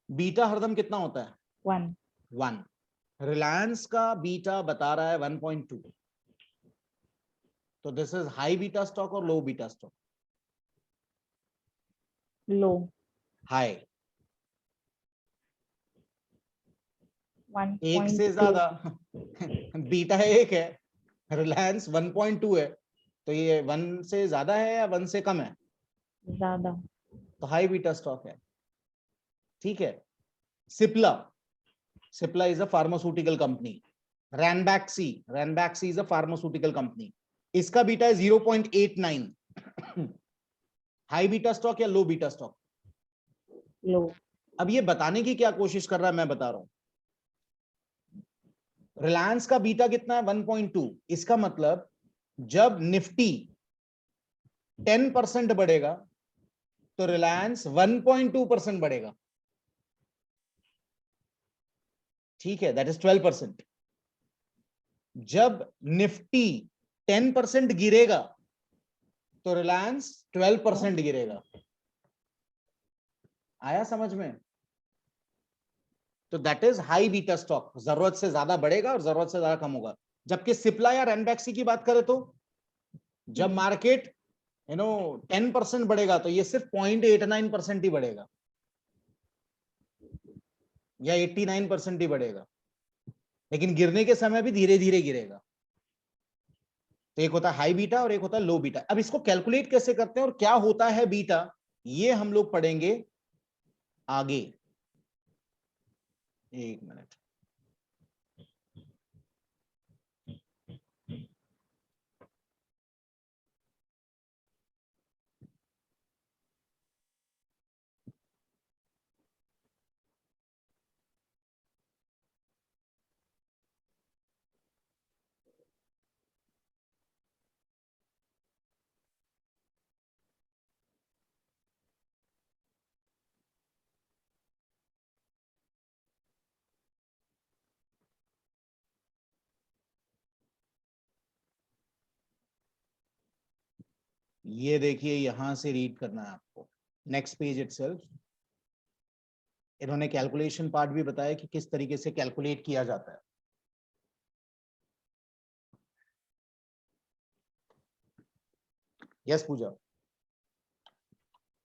S1: बीटा हरदम कितना होता है?
S3: 1.
S1: रिलायंस का बीटा बता रहा है 1.2. तो this is high beta stock और लो बीटा स्टॉक?
S3: लो.
S1: हाई.
S3: 1.2.
S1: एक से ज्यादा. बीटा 1 है, रिलायंस 1.2 है, तो ये 1 से ज्यादा है या 1 से कम है?
S3: ज्यादा.
S1: तो हाई बीटा स्टॉक है. ठीक है. Cipla, Cipla is a pharmaceutical company. Ranbaxy is a pharmaceutical company. इसका बीटा है 0.89. हाई बीटा स्टॉक या लो बीटा स्टॉक?
S3: लो.
S1: अब ये बताने की क्या कोशिश कर रहा है, मैं बता रहा हूं. रिलायंस का बीटा कितना है 1.2। इसका मतलब जब निफ्टी 10% बढ़ेगा तो रिलायंस 1.2% बढ़ेगा, ठीक है, दैट इज 12%। जब निफ्टी 10% गिरेगा तो रिलायंस 12% गिरेगा। आया समझ में? तो that is high beta stock, जरूरत से ज्यादा बढ़ेगा और जरूरत से ज्यादा कम होगा। जबकि सिप्ला या रैनबैक्सी की बात करें तो जब मार्केट 10% बढ़ेगा तो ये सिर्फ 0.89% ही बढ़ेगा या 89% ही बढ़ेगा, लेकिन गिरने के समय भी धीरे धीरे गिरेगा। तो एक होता है हाई बीटा और एक होता है लो बीटा। अब इसको कैलकुलेट कैसे करते हैं और क्या होता है बीटा, ये हम लोग पढ़ेंगे आगे। एक मिनट, ये देखिए यहां से रीड करना है आपको, नेक्स्ट पेज इटसेल्फ। इन्होंने कैलकुलेशन पार्ट भी बताया कि किस तरीके से कैलकुलेट किया जाता है। Yes Puja.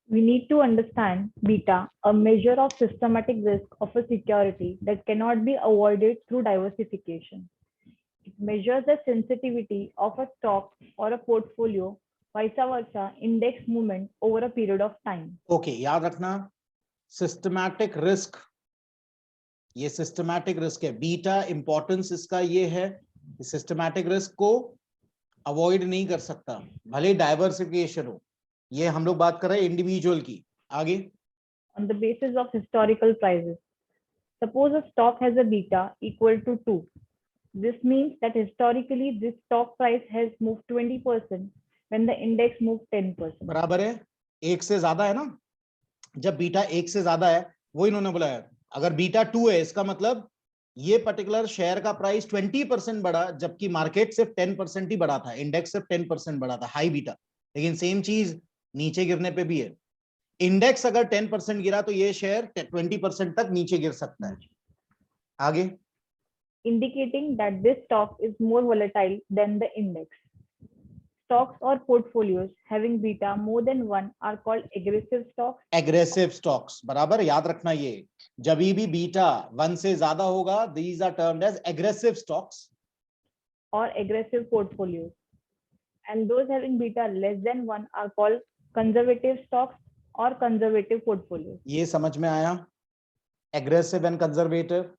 S3: We need to understand beta, a measure of systematic risk of a security that cannot be avoided through diversification. It measures the sensitivity of a stock or a portfolio, vice versa, index movement over a period of time.
S1: Okay, याद रखना सिस्टमैटिक रिस्क, ये सिस्टमैटिक रिस्क है। बीटा इंपॉर्टेंस इसका ये है कि सिस्टमैटिक रिस्क को अवॉइड नहीं कर सकता भले डाइवर्सिफिकेशन हो। ये हम लोग बात कर रहे हैं इंडिविजुअल की। आगे,
S3: On the basis of historical prices. Suppose a stock has a beta equal to 2. This means that historically this stock price has moved 20% when the index moved 10%.
S1: बराबर है, एक से ज्यादा है ना। जब बीटा एक से ज्यादा है, वो इन्होंने बोला है, अगर बीटा 2 है इसका मतलब ये पर्टिकुलर शेयर का प्राइस 20% बढ़ा जबकि मार्केट सिर्फ 10% ही बढ़ा था, इंडेक्स सिर्फ 10% बढ़ा था, हाई बीटा। लेकिन सेम चीज नीचे गिरने पे भी है। इंडेक्स अगर 10% गिरा तो ये शेयर 20% तक नीचे गिर सकता है। आगे,
S3: indicating that this stock is more volatile than the index. Stocks or portfolios having beta more than 1 are called aggressive stocks.
S1: Aggressive stocks, बराबर याद रखना, ये जब भी बीटा 1 से ज्यादा होगा these are termed as aggressive stocks
S3: or aggressive portfolios. And those having beta less than 1 are called conservative stocks or conservative portfolios.
S1: ये समझ में आया, एग्रेसिव एंड कंजर्वेटिव।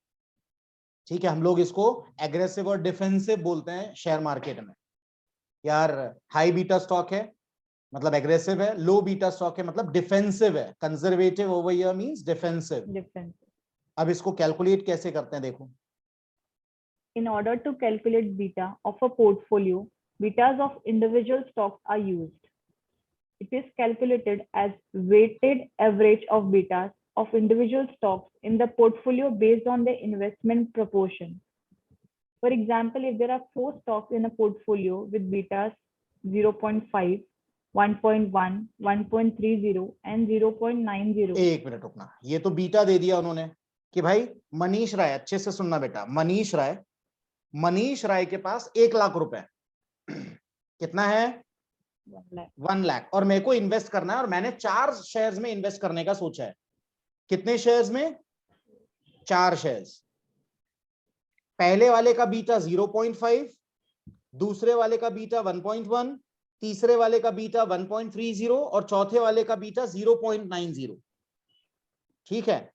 S1: ठीक है, हम लोग इसको एग्रेसिव और डिफेंसिव बोलते हैं शेयर मार्केट में। यार हाई बीटा स्टॉक है मतलब एग्रेसिव है, लो बीटा स्टॉक है मतलब डिफेंसिव है। Conservative over here means defensive. अब इसको कैलकुलेट कैसे करते हैं देखो।
S3: In order to calculate beta of a portfolio, betas of individual stocks are used. It is calculated as weighted average of betas of individual stocks in the portfolio based on their investment proportion. For example, if there are 4 stocks in a portfolio with betas 0.5, 1.1, 1.30 and 0.90.
S1: एक मिनट रुकना, ये तो बीटा दे दिया उन्होंने कि भाई मनीष राय, अच्छे से सुनना बेटा, मनीष राय के पास 1 लाख रुपए कितना है 1 लाख, और मेरे को इन्वेस्ट करना है और मैंने 4 शेयर्स में इन्वेस्ट करने का सोचा है। कितने शेयर्स में? 4 शेयर्स। पहले वाले का बीटा 0.5, दूसरे वाले का बीटा 1.1, तीसरे वाले का बीटा 1.30 और चौथे वाले का बीटा 0.90। ठीक है,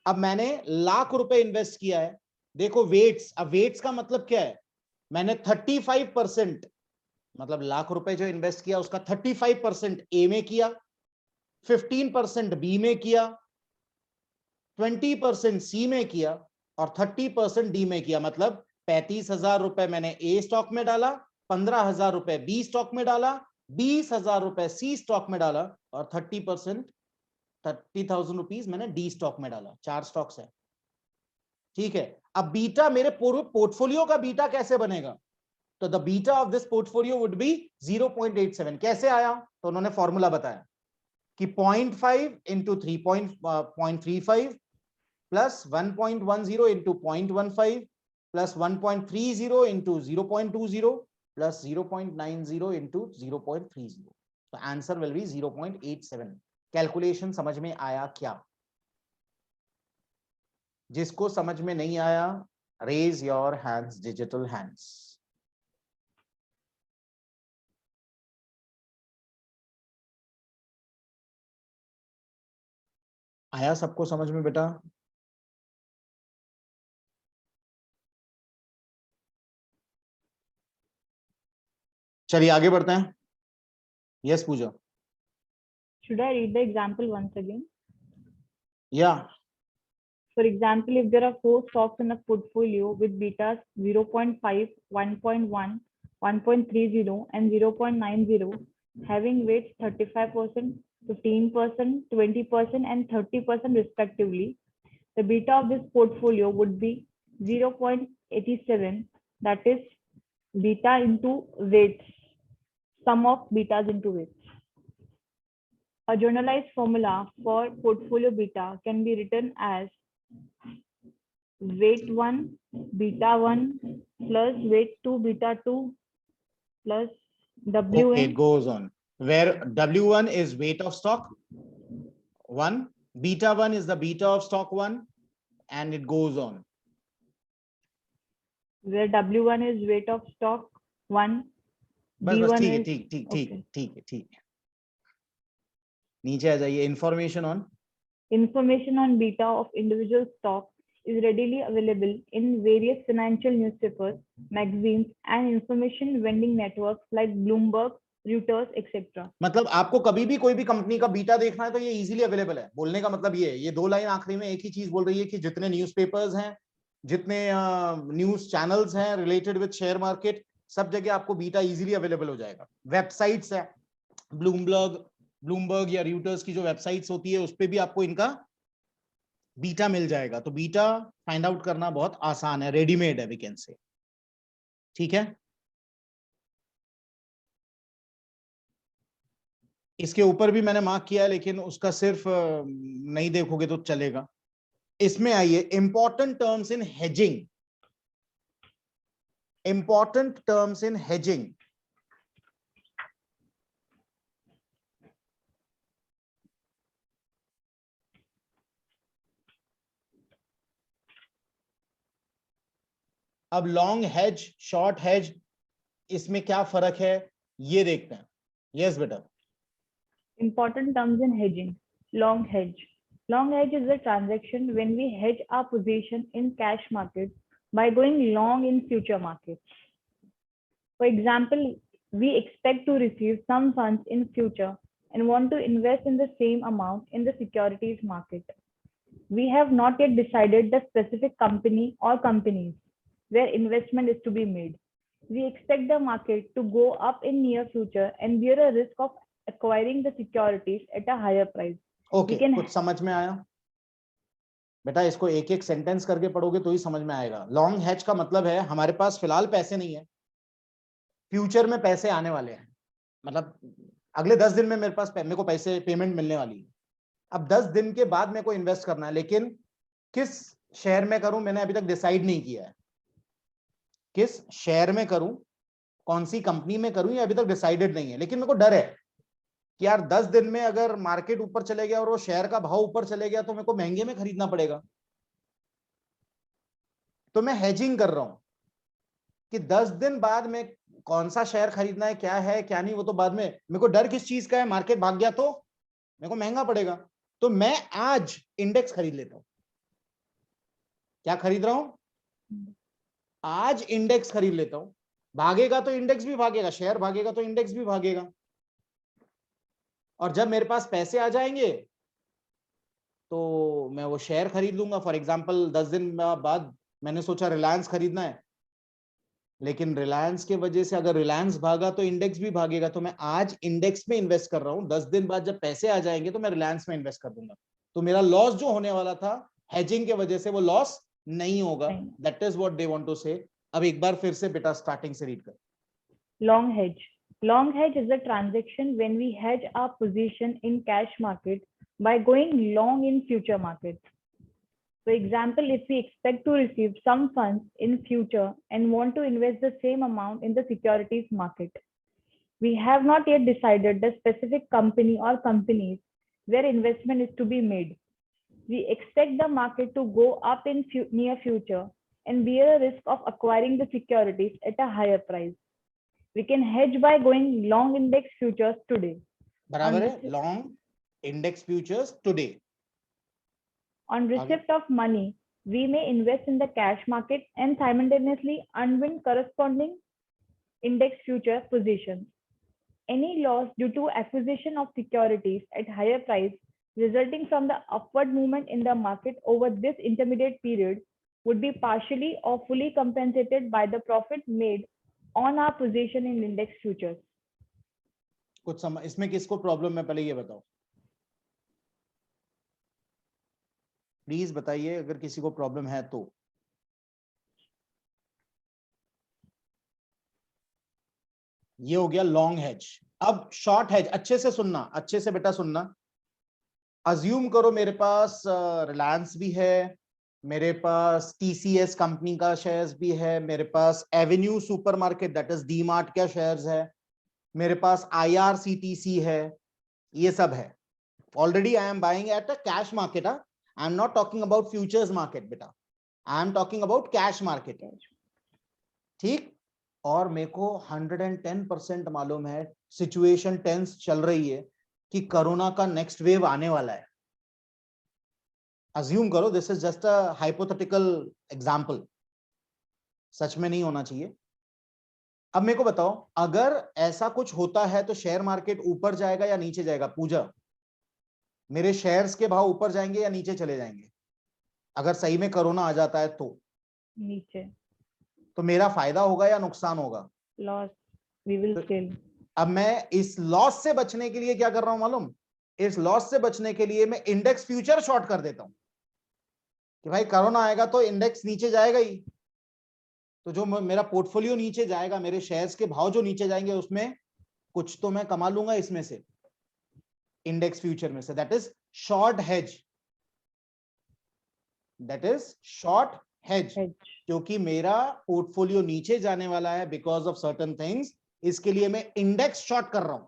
S1: अब मैंने लाख रुपए इन्वेस्ट किया है। देखो वेट्स, अब वेट्स का मतलब क्या है, मैंने 35%, मतलब लाख रुपए जो इन्वेस्ट किया उसका 35% ए में किया, 15% बी में किया, 20% सी में किया और 30% डी में किया। मतलब 35,000 रुपए मैंने ए स्टॉक में डाला, 15,000 रुपए बी स्टॉक में डाला, 20,000 रुपए सी स्टॉक में डाला और 30%, 30,000 रुपीज मैंने डी स्टॉक में डाला। 4 स्टॉक्स है, ठीक है। अब बीटा, मेरे पूरे पोर्टफोलियो का बीटा कैसे बनेगा? तो the beta of this portfolio would be 0.87। कैसे आया? तो उन्होंने फॉर्मूला बताया कि 0.5 into 3.35 plus 1.10 into 0.15 plus 1.30 into 0.20 plus 0.90 into 0.30। तो आंसर विल बी 0.87। कैलकुलेशन समझ में आया क्या? जिसको समझ में नहीं आया, raise your hands, digital hands. आया सबको समझ में बेटा? चलिए आगे बढ़ते हैं। Yes Puja.
S3: Should I read the example once again?
S1: Yeah.
S3: For example, if there are 4 stocks in a portfolio with betas 0.5, 1.1, 1.30, and 0.90, having weights 35%, 15%, 20%, and 30% respectively, the beta of this portfolio would be 0.87. That is beta into weights, sum of betas into weights. A generalized formula for portfolio beta can be written as weight 1 beta 1 plus weight 2 beta 2 plus WN.
S1: Okay, it goes on. Where W1 is weight of stock 1, beta 1 is the beta of stock 1, and it goes on.
S3: Where W1 is weight of stock 1,
S1: बस
S3: B1
S1: ठीक है,
S3: is
S1: ठीक ठीक
S3: okay.
S1: ठीक है, ठीक है। नीचे आ जाइए। Information on
S3: Information on beta of individual stocks is readily available in various financial newspapers, magazines, and information vending networks like Bloomberg, Reuters, etc.
S1: मतलब आपको कभी भी कोई भी कंपनी का बीटा देखना है तो ये इजीली अवेलेबल है। बोलने का मतलब ये है, ये 2 लाइन आखिरी में एक ही चीज बोल रही है कि जितने न्यूज़पेपर्स हैं, जितने न्यूज चैनल्स हैं रिलेटेड विद शेयर मार्केट, सब जगह आपको बीटा इजीली अवेलेबल हो जाएगा। वेबसाइट्स है, ब्लूमबर्ग या र्यूटर्स की जो वेबसाइट्स होती है उस पे भी आपको इनका बीटा मिल जाएगा। तो बीटा फाइंड आउट करना बहुत आसान है, रेडीमेड है वी कैन से। ठीक है, इसके ऊपर भी मैंने मार्क किया है लेकिन उसका सिर्फ नहीं देखोगे तो चलेगा। इसमें आइए, important terms in hedging. Important terms in hedging. अब लॉन्ग हेज, शॉर्ट हेज, इसमें क्या फर्क है ये देखते हैं। यस बेटा।
S3: Important terms in hedging. Long hedge. Long hedge is a transaction when we hedge our position in cash market by going long in future markets. For example, we expect to receive some funds in future and want to invest in the same amount in the securities market. We have not yet decided the specific company or companies where investment is to be made. We expect the market to go up in near future and bear a risk of acquiring the securities at a higher price.
S1: Okay, कुछ समझ में आया बेटा? इसको एक एक सेंटेंस करके पढ़ोगे तो ही समझ में आएगा। लॉन्ग हेज का मतलब है हमारे पास फिलहाल पैसे नहीं है, फ्यूचर में पैसे आने वाले हैं। मतलब अगले 10 दिन में मेरे को पैसे, पेमेंट मिलने वाली है। अब 10 दिन के बाद मेरे को इन्वेस्ट करना है, लेकिन किस शेयर में करूं मैंने अभी तक डिसाइड नहीं किया है। किस शेयर में करूं, कौन सी कंपनी में करूं, ये अभी तक डिसाइडेड नहीं है। लेकिन मेरे को डर है कि यार 10 दिन में अगर मार्केट ऊपर चले गया और वो शेयर का भाव ऊपर चले गया तो मेरे को महंगे में खरीदना पड़ेगा। तो मैं हेजिंग कर रहा हूं कि 10 दिन बाद में कौन सा शेयर खरीदना है, क्या नहीं, वो तो बाद में। मेरे को डर किस चीज का है? मार्केट भाग गया तो मेरे को महंगा पड़ेगा। तो मैं आज इंडेक्स खरीद लेता हूं। क्या खरीद रहा हूं? आज इंडेक्स खरीद लेता हूं। भागेगा तो इंडेक्स भी भागेगा, शेयर भागेगा तो इंडेक्स भी भागेगा। और जब मेरे पास पैसे आ जाएंगे तो मैं वो शेयर खरीद लूंगा। फॉर एग्जांपल 10 दिन बाद मैंने सोचा रिलायंस खरीदना है, लेकिन रिलायंस के वजह से अगर रिलायंस भागा तो इंडेक्स भी भागेगा, तो मैं आज इंडेक्स में इन्वेस्ट कर रहा हूं, 10 दिन बाद जब पैसे आ जाएंगे तो मैं रिलायंस में इन्वेस्ट कर दूंगा, तो मेरा लॉस जो होने वाला था हेजिंग के वजह से वो लॉस नहीं होगा। That is what they want to say. अब एक बार फिर से बेटा स्टार्टिंग से रीड कर।
S3: Long hedge. Long hedge is a transaction when we hedge our position in cash market by going long in future markets. For example, if we expect to receive some funds in future and want to invest the same amount in the securities market, we have not yet decided the specific company or companies where investment is to be made. We expect the market to go up in near future and bear a risk of acquiring the securities at a higher price. We can hedge by going long index futures today.
S1: बराबर है, long index futures today.
S3: On receipt of money, we may invest in the cash market and simultaneously unwind corresponding index future positions. Any loss due to acquisition of securities at higher price resulting from the upward movement in the market over this intermediate period would be partially or fully compensated by the profit made on our position in index futures.
S1: कुछ समझ इसमें किसको प्रॉब्लम है, पहले ये बताओ, प्लीज बताइए अगर किसी को प्रॉब्लम है तो। ये हो गया लॉन्ग हेज। अब शॉर्ट हेज, अच्छे से सुनना, अच्छे से बेटा सुनना। अज्यूम करो मेरे पास रिलायंस भी है, मेरे पास टीसीएस कंपनी का शेयर्स भी है, मेरे पास Avenue supermarket that is D Mart का शेयर्स है, मेरे पास आईआरसीटीसी है, ये सब है। Already I am buying at a cash market. I am not talking about futures market बेटा, I am talking about cash market. ठीक, और मेरे को 110% मालूम है सिचुएशन टेंस चल रही है कि कोरोना का नेक्स्ट वेव आने वाला है। अज्यूम करो, this is just a hypothetical example, सच में नहीं होना चाहिए। अब मेरे को बताओ, अगर ऐसा कुछ होता है तो शेयर मार्केट ऊपर जाएगा या नीचे जाएगा? पूजा, मेरे शेयर्स के भाव ऊपर जाएंगे या नीचे चले जाएंगे? अगर सही में कोरोना आ जाता है तो
S3: नीचे।
S1: तो मेरा फायदा होगा या नुकसान होगा?
S3: Loss, we will sell.
S1: अब मैं इस लॉस से बचने के लिए क्या कर रहा हूं मालूम? इस लॉस से बचने के लिए मैं इंडेक्स फ्यूचर शॉर्ट कर देता हूं कि भाई कोरोना आएगा तो इंडेक्स नीचे जाएगा ही, तो जो मेरा पोर्टफोलियो नीचे जाएगा, मेरे शेयर्स के भाव जो नीचे जाएंगे, उसमें कुछ तो मैं कमा लूंगा इसमें से, इंडेक्स फ्यूचर में से। That is short hedge, that is short hedge, क्योंकि मेरा पोर्टफोलियो नीचे जाने वाला है बिकॉज ऑफ सर्टेन थिंग्स, इसके लिए मैं इंडेक्स शॉर्ट कर रहा हूं।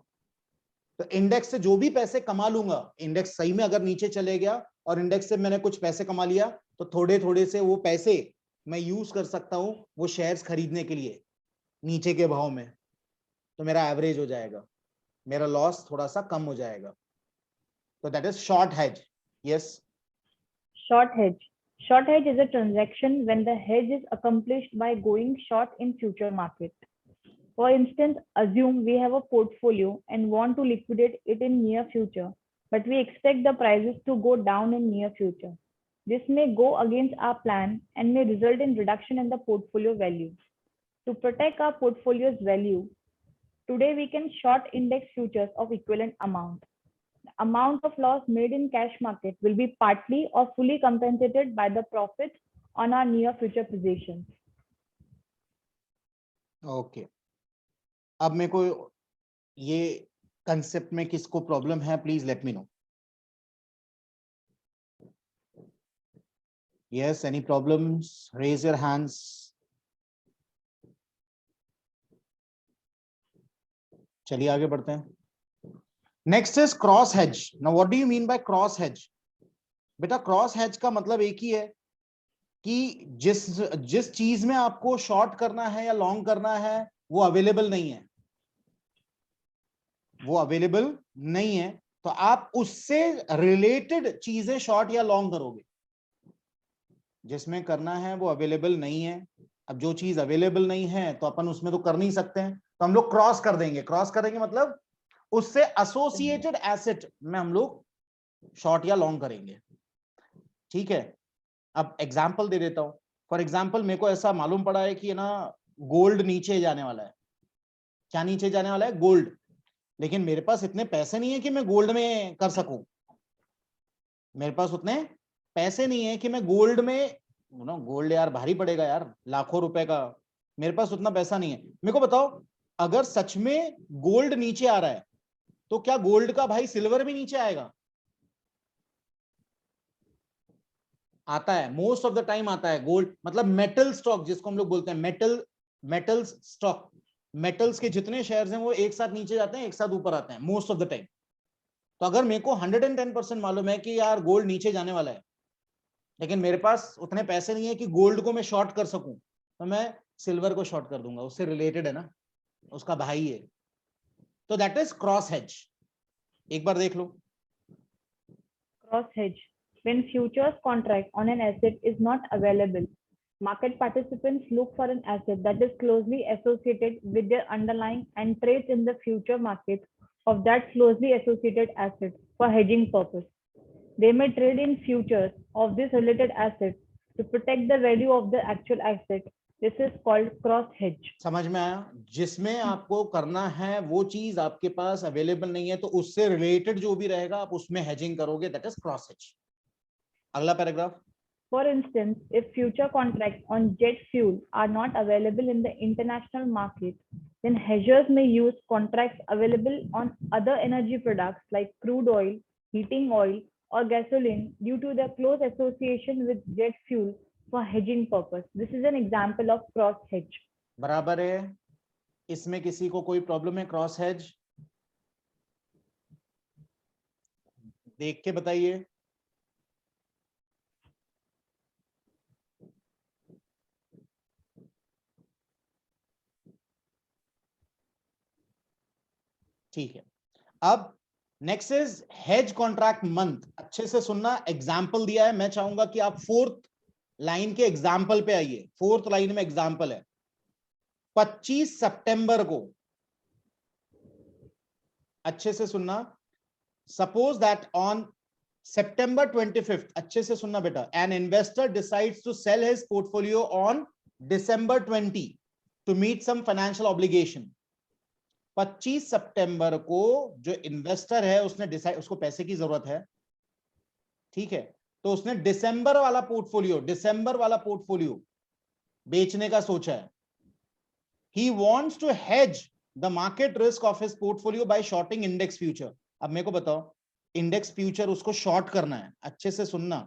S1: तो इंडेक्स से जो भी पैसे कमा लूंगा, इंडेक्स सही में अगर नीचे चले गया और इंडेक्स से मैंने कुछ पैसे कमा लिया, तो थोड़े थोड़े से वो पैसे मैं यूज कर सकता हूं वो शेयर्स खरीदने के लिए नीचे के भाव में, तो मेरा एवरेज हो जाएगा, मेरा लॉस थोड़ा सा कम हो जाएगा। तो that is short hedge. Yes,
S3: short hedge. Short hedge is a transaction when the hedge is accomplished by going short in future market. For instance, assume we have a portfolio and want to liquidate it in near future, but we expect the prices to go down in near future. This may go against our plan and may result in reduction in the portfolio value. To protect our portfolio's value, today we can short index futures of equivalent amount. The amount of loss made in cash market will be partly or fully compensated by the profits on our near future positions.
S1: Okay, अब मेरे को ये कंसेप्ट में किसको प्रॉब्लम है, please let me know. Yes, any problems? Raise your hands. चलिए आगे बढ़ते हैं। Next is cross hedge. Now what do you mean by cross hedge? बेटा क्रॉस हेज का मतलब एक ही है कि जिस चीज में आपको शॉर्ट करना है या लॉन्ग करना है वो अवेलेबल नहीं है, वो अवेलेबल नहीं है, तो आप उससे रिलेटेड चीजें शॉर्ट या लॉन्ग करोगे। जिसमें करना है वो अवेलेबल नहीं है। अब जो चीज अवेलेबल नहीं है तो अपन उसमें तो कर नहीं सकते हैं, तो हम लोग क्रॉस कर देंगे। क्रॉस करेंगे मतलब उससे एसोसिएटेड एसेट में हम लोग शॉर्ट या लॉन्ग करेंगे। ठीक है, अब एग्जाम्पल दे देता हूं। फॉर एग्जाम्पल, मेरे को ऐसा मालूम पड़ा है कि ना गोल्ड नीचे जाने वाला है। क्या नीचे जाने वाला है? गोल्ड। लेकिन मेरे पास इतने पैसे नहीं है कि मैं गोल्ड में कर सकूं। मेरे पास उतने पैसे नहीं है कि मैं गोल्ड में, गोल्ड यार भारी पड़ेगा यार, लाखों रुपए का, मेरे पास उतना पैसा नहीं है। मेरे को बताओ, अगर सच में गोल्ड नीचे आ रहा है तो क्या गोल्ड का भाई सिल्वर भी नीचे आएगा? आता है, मोस्ट ऑफ द टाइम आता है गोल्ड, मतलब मेटल स्टॉक जिसको हम लोग बोलते हैं, मेटल्स स्टॉक, मेटल्स के जितने शेयर्स हैं वो एक साथ नीचे जाते हैं, एक साथ ऊपर आते हैं मोस्ट ऑफ द टाइम। तो अगर मेरे को 110% मालूम है कि यार गोल्ड नीचे जाने वाला है, लेकिन मेरे पास उतने पैसे नहीं है कि गोल्ड को मैं शॉर्ट कर सकूं, तो मैं सिल्वर को शॉर्ट कर दूंगा, उससे रिलेटेड है ना, उसका भाई है। तो दैट इज क्रॉस हेज। एक बार देख लो।
S3: Cross hedge. When futures contract on an asset is not available, market participants look for an asset that is closely associated with their underlying and trades in the future market of that closely associated asset for hedging purpose. They may trade in futures of this related asset to protect the value of the actual asset. This is called cross hedge.
S1: समझ में आया? जिसमें आपको करना है वो चीज आपके पास अवेलेबल नहीं है, तो उससे रिलेटेड जो भी रहेगा आप उसमें हेजिंग करोगे, दैट इज क्रॉस हेज। अगला paragraph.
S3: For instance, if future contracts on jet fuel are not available in the international market, then hedgers may use contracts available on other energy products like crude oil, heating oil, or gasoline due to their close association with jet fuel for hedging purpose. This is an example of cross hedge.
S1: बराबर है। इसमें किसी को कोई प्रॉब्लम है क्रॉस हेज? देख के बताइए। ठीक है। अब next is hedge contract month. अच्छे से सुनना, एग्जाम्पल दिया है, मैं चाहूंगा कि आप फोर्थ लाइन के एग्जाम्पल पे आइए। फोर्थ लाइन में एग्जाम्पल है 25 सितंबर को। अच्छे से सुनना, suppose that on September 25th, अच्छे से सुनना बेटा, an investor decides to sell his portfolio on December 20 to meet some financial obligation. 25 सितंबर को जो इन्वेस्टर है उसने डिसाइड, उसको पैसे की जरूरत है, ठीक है, तो उसने दिसंबर वाला पोर्टफोलियो बेचने का सोचा है। He wants to hedge the market risk of his portfolio by shorting index future. अब मेरे को बताओ, इंडेक्स फ्यूचर उसको शॉर्ट करना है। अच्छे से सुनना,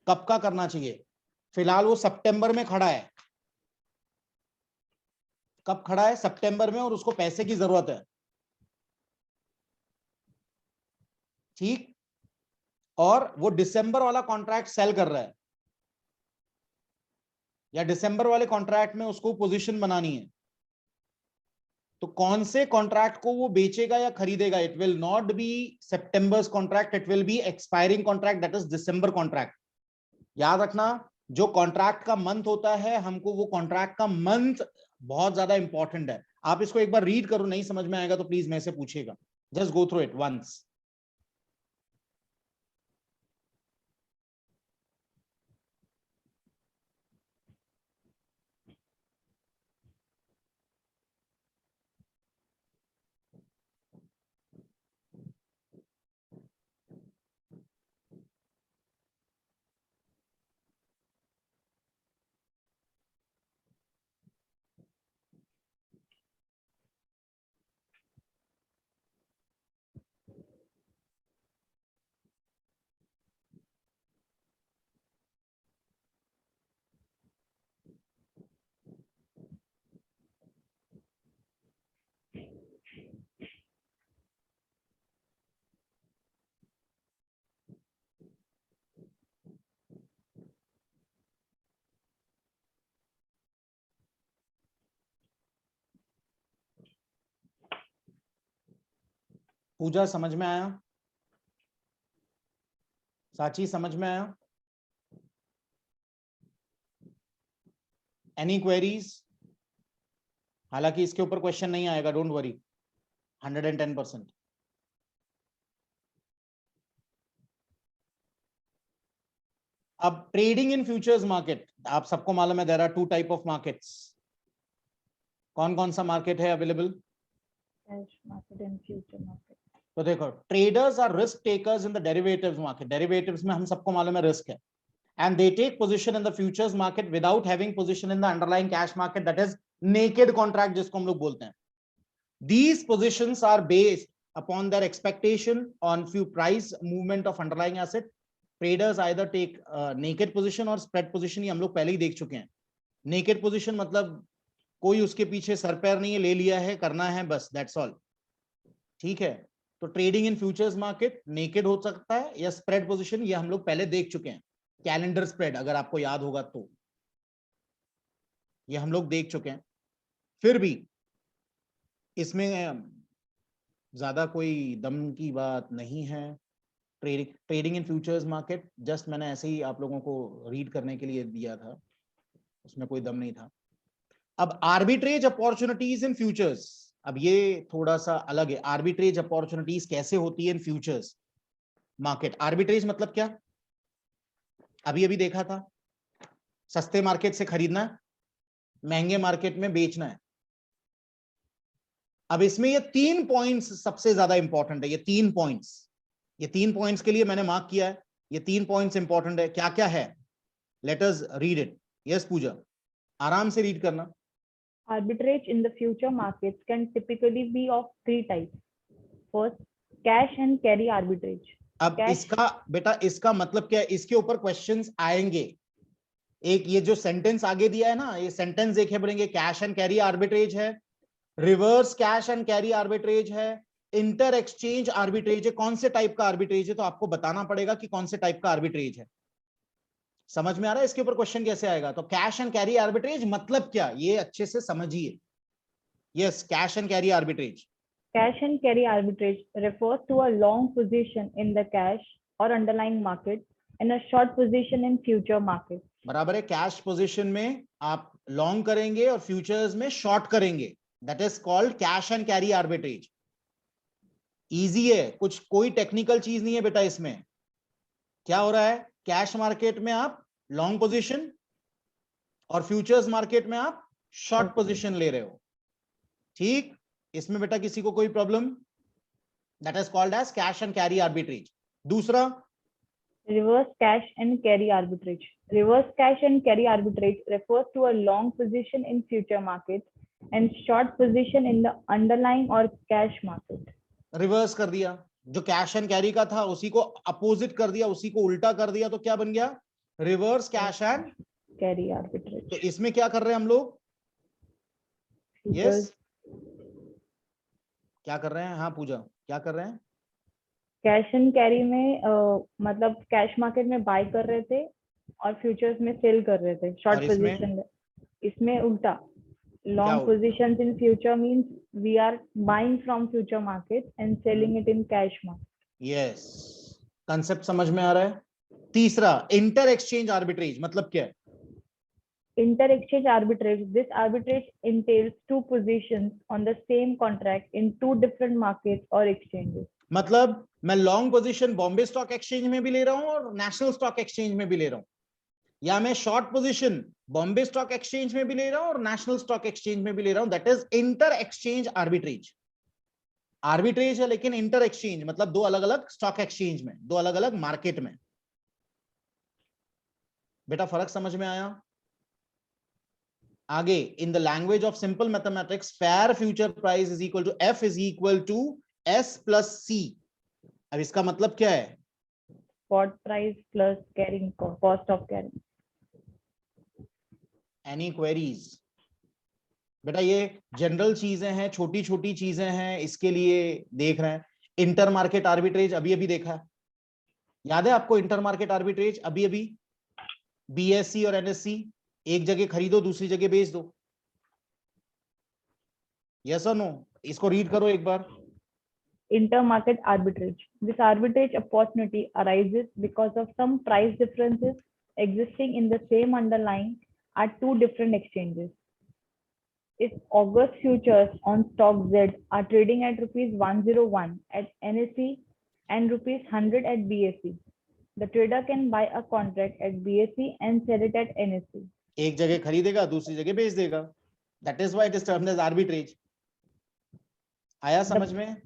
S1: कब का करना चाहिए? फिलहाल वो सितंबर में खड़ा है। कब खड़ा है? सितंबर में, और उसको पैसे की जरूरत है, ठीक, और वो दिसंबर वाला कॉन्ट्रैक्ट सेल कर रहा है, या दिसंबर वाले कॉन्ट्रैक्ट में उसको पोजीशन बनानी है। तो कौन से कॉन्ट्रैक्ट को वो बेचेगा या खरीदेगा? It will not be September's contract, it will be expiring contract, that is December contract. याद रखना, जो कॉन्ट्रैक्ट का मंथ होता है, हमको वो कॉन्ट्रैक्ट का मंथ बहुत ज्यादा इंपॉर्टेंट है। आप इसको एक बार रीड करो, नहीं समझ में आएगा तो प्लीज मेरे से पूछिएगा, just go through it once. Pooja समझ में आया? साची समझ में आया? Any queries? हालांकि इसके ऊपर क्वेश्चन नहीं आएगा, डोंट वरी, 110%। अब ट्रेडिंग इन फ्यूचर्स मार्केट, आप सबको मालूम है there are two type of markets, कौन कौन सा मार्केट है available?
S3: Cash market and future market.
S1: तो देखो, traders are risk takers in the derivatives market. Derivatives में हम सबको मालूम है रिस्क है, and they take position in the futures market without having position in the underlying cash market, that is naked contract जिसको हम लोग बोलते हैं। These positions are based upon their expectation on few price movement of underlying asset. Traders either take naked position और spread position, ये हम लोग पहले ही देख चुके हैं। naked position मतलब कोई उसके पीछे सर पैर नहीं है, ले लिया है, करना है बस, that's all। ठीक है, तो trading in futures market naked हो सकता है या स्प्रेड पोजीशन, ये हम लोग पहले देख चुके हैं। कैलेंडर स्प्रेड अगर आपको याद होगा तो ये हम लोग देख चुके हैं। फिर भी इसमें ज्यादा कोई दम की बात नहीं है। Trading in futures market just मैंने ऐसे ही आप लोगों को रीड करने के लिए दिया था, उसमें कोई दम नहीं था। अब आर्बिट्रेज अपॉर्चुनिटीज इन फ्यूचर्स, अब ये थोड़ा सा अलग है। आर्बिट्रेज अपॉर्चुनिटीज कैसे होती है इन फ्यूचर्स मार्केट? आर्बिट्रेज मतलब क्या? अभी देखा था, सस्ते मार्केट से खरीदना है, महंगे मार्केट में बेचना है। अब इसमें ये 3 पॉइंट्स सबसे ज्यादा इंपॉर्टेंट है। ये 3 पॉइंट्स के लिए मैंने मार्क किया है। ये 3 पॉइंट्स इंपॉर्टेंट है। क्या क्या है? Let us read it. Yes Pooja, आराम से रीड करना।
S3: Arbitrage in the future markets can typically be of 3 types. First, cash and carry arbitrage.
S1: अब इसका बेटा इसका मतलब क्या है? इसके ऊपर क्वेश्चंस आएंगे। एक ये जो सेंटेंस आगे दिया है ना, ये सेंटेंस देखे पड़ेंगे। कैश एंड कैरी आर्बिट्रेज है, reverse cash and carry arbitrage है, इंटर एक्सचेंज आर्बिट्रेज है। कौन से टाइप का आर्बिट्रेज है तो आपको बताना पड़ेगा कि कौन से टाइप का आर्बिट्रेज है। समझ में आ रहा है इसके ऊपर क्वेश्चन कैसे आएगा? तो कैश एंड कैरी आर्बिट्रेज मतलब क्या, ये अच्छे से समझिए। Yes, cash and carry arbitrage.
S3: Cash and carry arbitrage refers to a long position in the cash or underlying market and a short position in future market.
S1: बराबर है, कैश पोजीशन में आप लॉन्ग करेंगे और फ्यूचर्स में शॉर्ट करेंगे, that is called cash and carry arbitrage. Easy है, कुछ कोई टेक्निकल चीज नहीं है बेटा इसमें। क्या हो रहा है? कैश मार्केट में आप लॉन्ग पोजीशन और फ्यूचर्स मार्केट में आप शॉर्ट पोजीशन ले रहे हो। ठीक, इसमें बेटा किसी को कोई problem? That is called as cash and carry arbitrage. दूसरा,
S3: Reverse cash and carry arbitrage. Reverse cash and carry arbitrage refers to a long position in future markets and short position in the underlying or cash market.
S1: Reverse कर दिया, जो कैश एंड कैरी का था उसी को अपोजिट कर दिया, उसी को उल्टा कर दिया, तो क्या बन गया? Reverse cash and
S3: Carry arbitrage.
S1: तो इसमें क्या कर रहे हैं हम लोग? यस, क्या कर रहे हैं? हाँ पूजा, क्या कर रहे हैं?
S3: कैश एंड कैरी में मतलब कैश मार्केट में बाय कर रहे थे और फ्यूचर्स में सेल कर रहे थे शॉर्ट पोजीशन में। इसमें उल्टा, long positions in future means we are buying from future market and selling it in cash market.
S1: Yes, concept समझ में आ रहा है? तीसरा, इंटर एक्सचेंज आर्बिट्रेज मतलब क्या है?
S3: Inter exchange arbitrage. This arbitrage entails two positions on the same contract in two different markets or exchanges.
S1: मतलब मैं long position Bombay stock exchange में भी ले रहा हूं और नेशनल स्टॉक एक्सचेंज में भी ले रहा हूं, या मैं short position Bombay stock exchange में भी ले रहा हूं और नेशनल स्टॉक एक्सचेंज में भी ले रहा हूं। That is inter exchange arbitrage. Arbitrage है लेकिन इंटर एक्सचेंज मतलब दो अलग अलग स्टॉक एक्सचेंज में, दो अलग अलग मार्केट में। बेटा फर्क समझ में आया? आगे, in the language of simple mathematics, fair future price is equal to F is equal to S plus C. अब इसका मतलब क्या है?
S3: Spot price plus carrying cost of carrying.
S1: Any queries? बेटा ये जनरल चीजें हैं, छोटी छोटी चीजें हैं, इसके लिए देख रहे हैं। इंटर मार्केट आर्बिट्रेज अभी देखा है, याद है आपको? इंटर मार्केट आर्बिट्रेज अभी बीएससी और एनएससी एक जगह खरीदो, दूसरी जगह बेच दो। यस और नो? इसको रीड करो एक बार।
S3: Intermarket arbitrage. This arbitrage opportunity arises because of some price differences existing in the same underlying at two different exchanges. If August futures on stock Z are trading at rupees 101 at NSE and rupees 100 at BSE, the trader can buy a contract at BSE and sell it at NSE.
S1: एक जगह खरीदेगा, दूसरी जगह बेच देगा। That is why it is termed as arbitrage. आया समझ में?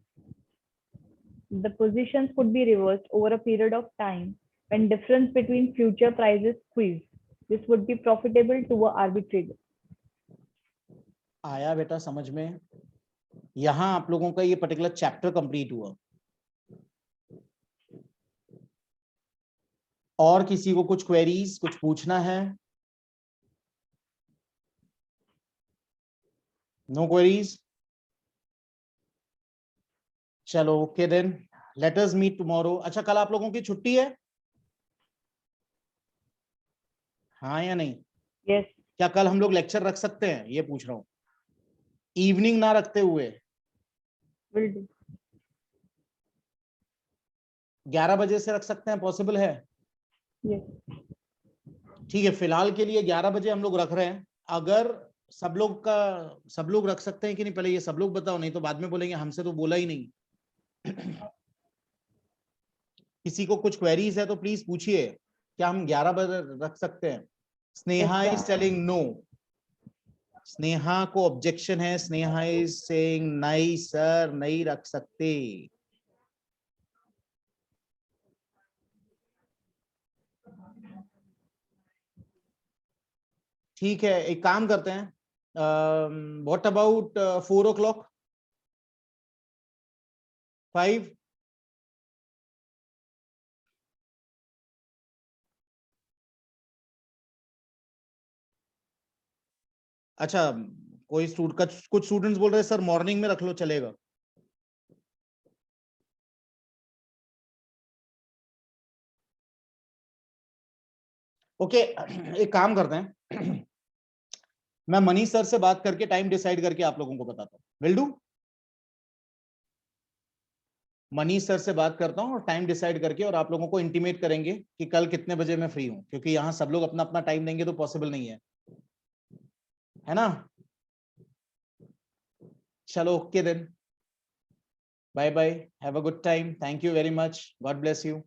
S3: The positions could be reversed over a period of time when difference between future prices squeeze. This would be profitable to a arbitrator.
S1: आया बेटा समझ में? यहां आप लोगों का ये पर्टिकुलर चैप्टर कंप्लीट हुआ. और किसी को कुछ क्वेरीज, कुछ पूछना है? No queries? चलो okay then, let us meet tomorrow. अच्छा कल आप लोगों की छुट्टी है? हाँ या नहीं?
S3: Yes.
S1: क्या कल हम लोग लेक्चर रख सकते हैं? ये पूछ रहा हूँ. इवनिंग ना रखते हुए
S3: Will do.
S1: 11 बजे से रख सकते हैं, पॉसिबल है?
S3: Yes.
S1: ठीक है, फिलहाल के लिए 11 बजे हम लोग रख रहे हैं. अगर सब लोग रख सकते हैं कि नहीं, पहले ये सब लोग बताओ, नहीं तो बाद में बोलेंगे हमसे तो बोला ही नहीं. किसी को कुछ क्वेरीज है तो प्लीज पूछिए. क्या हम 11 बजे रख सकते हैं? Sneha is telling no. Sneha को ऑब्जेक्शन है. स्नेहा इज सेइंग नहीं सर, नहीं रख सकते. ठीक है, एक काम करते हैं. What about 4 o'clock? 5? अच्छा, कुछ स्टूडेंट्स बोल रहे हैं सर मॉर्निंग में रख लो, चलेगा? ओके, एक काम करते हैं. मैं मनीष सर से बात करके टाइम डिसाइड करके आप लोगों को बताता हूँ. Will do? मनीष सर से बात करता हूँ और टाइम डिसाइड करके और आप लोगों को इंटीमेट करेंगे कि कल कितने बजे मैं फ्री हूँ, क्योंकि यहाँ सब लोग अपना अपना टाइम देंगे तो पॉसिबल नहीं है ना? चलो okay then, bye bye, have a good time. Thank you very much, God bless you.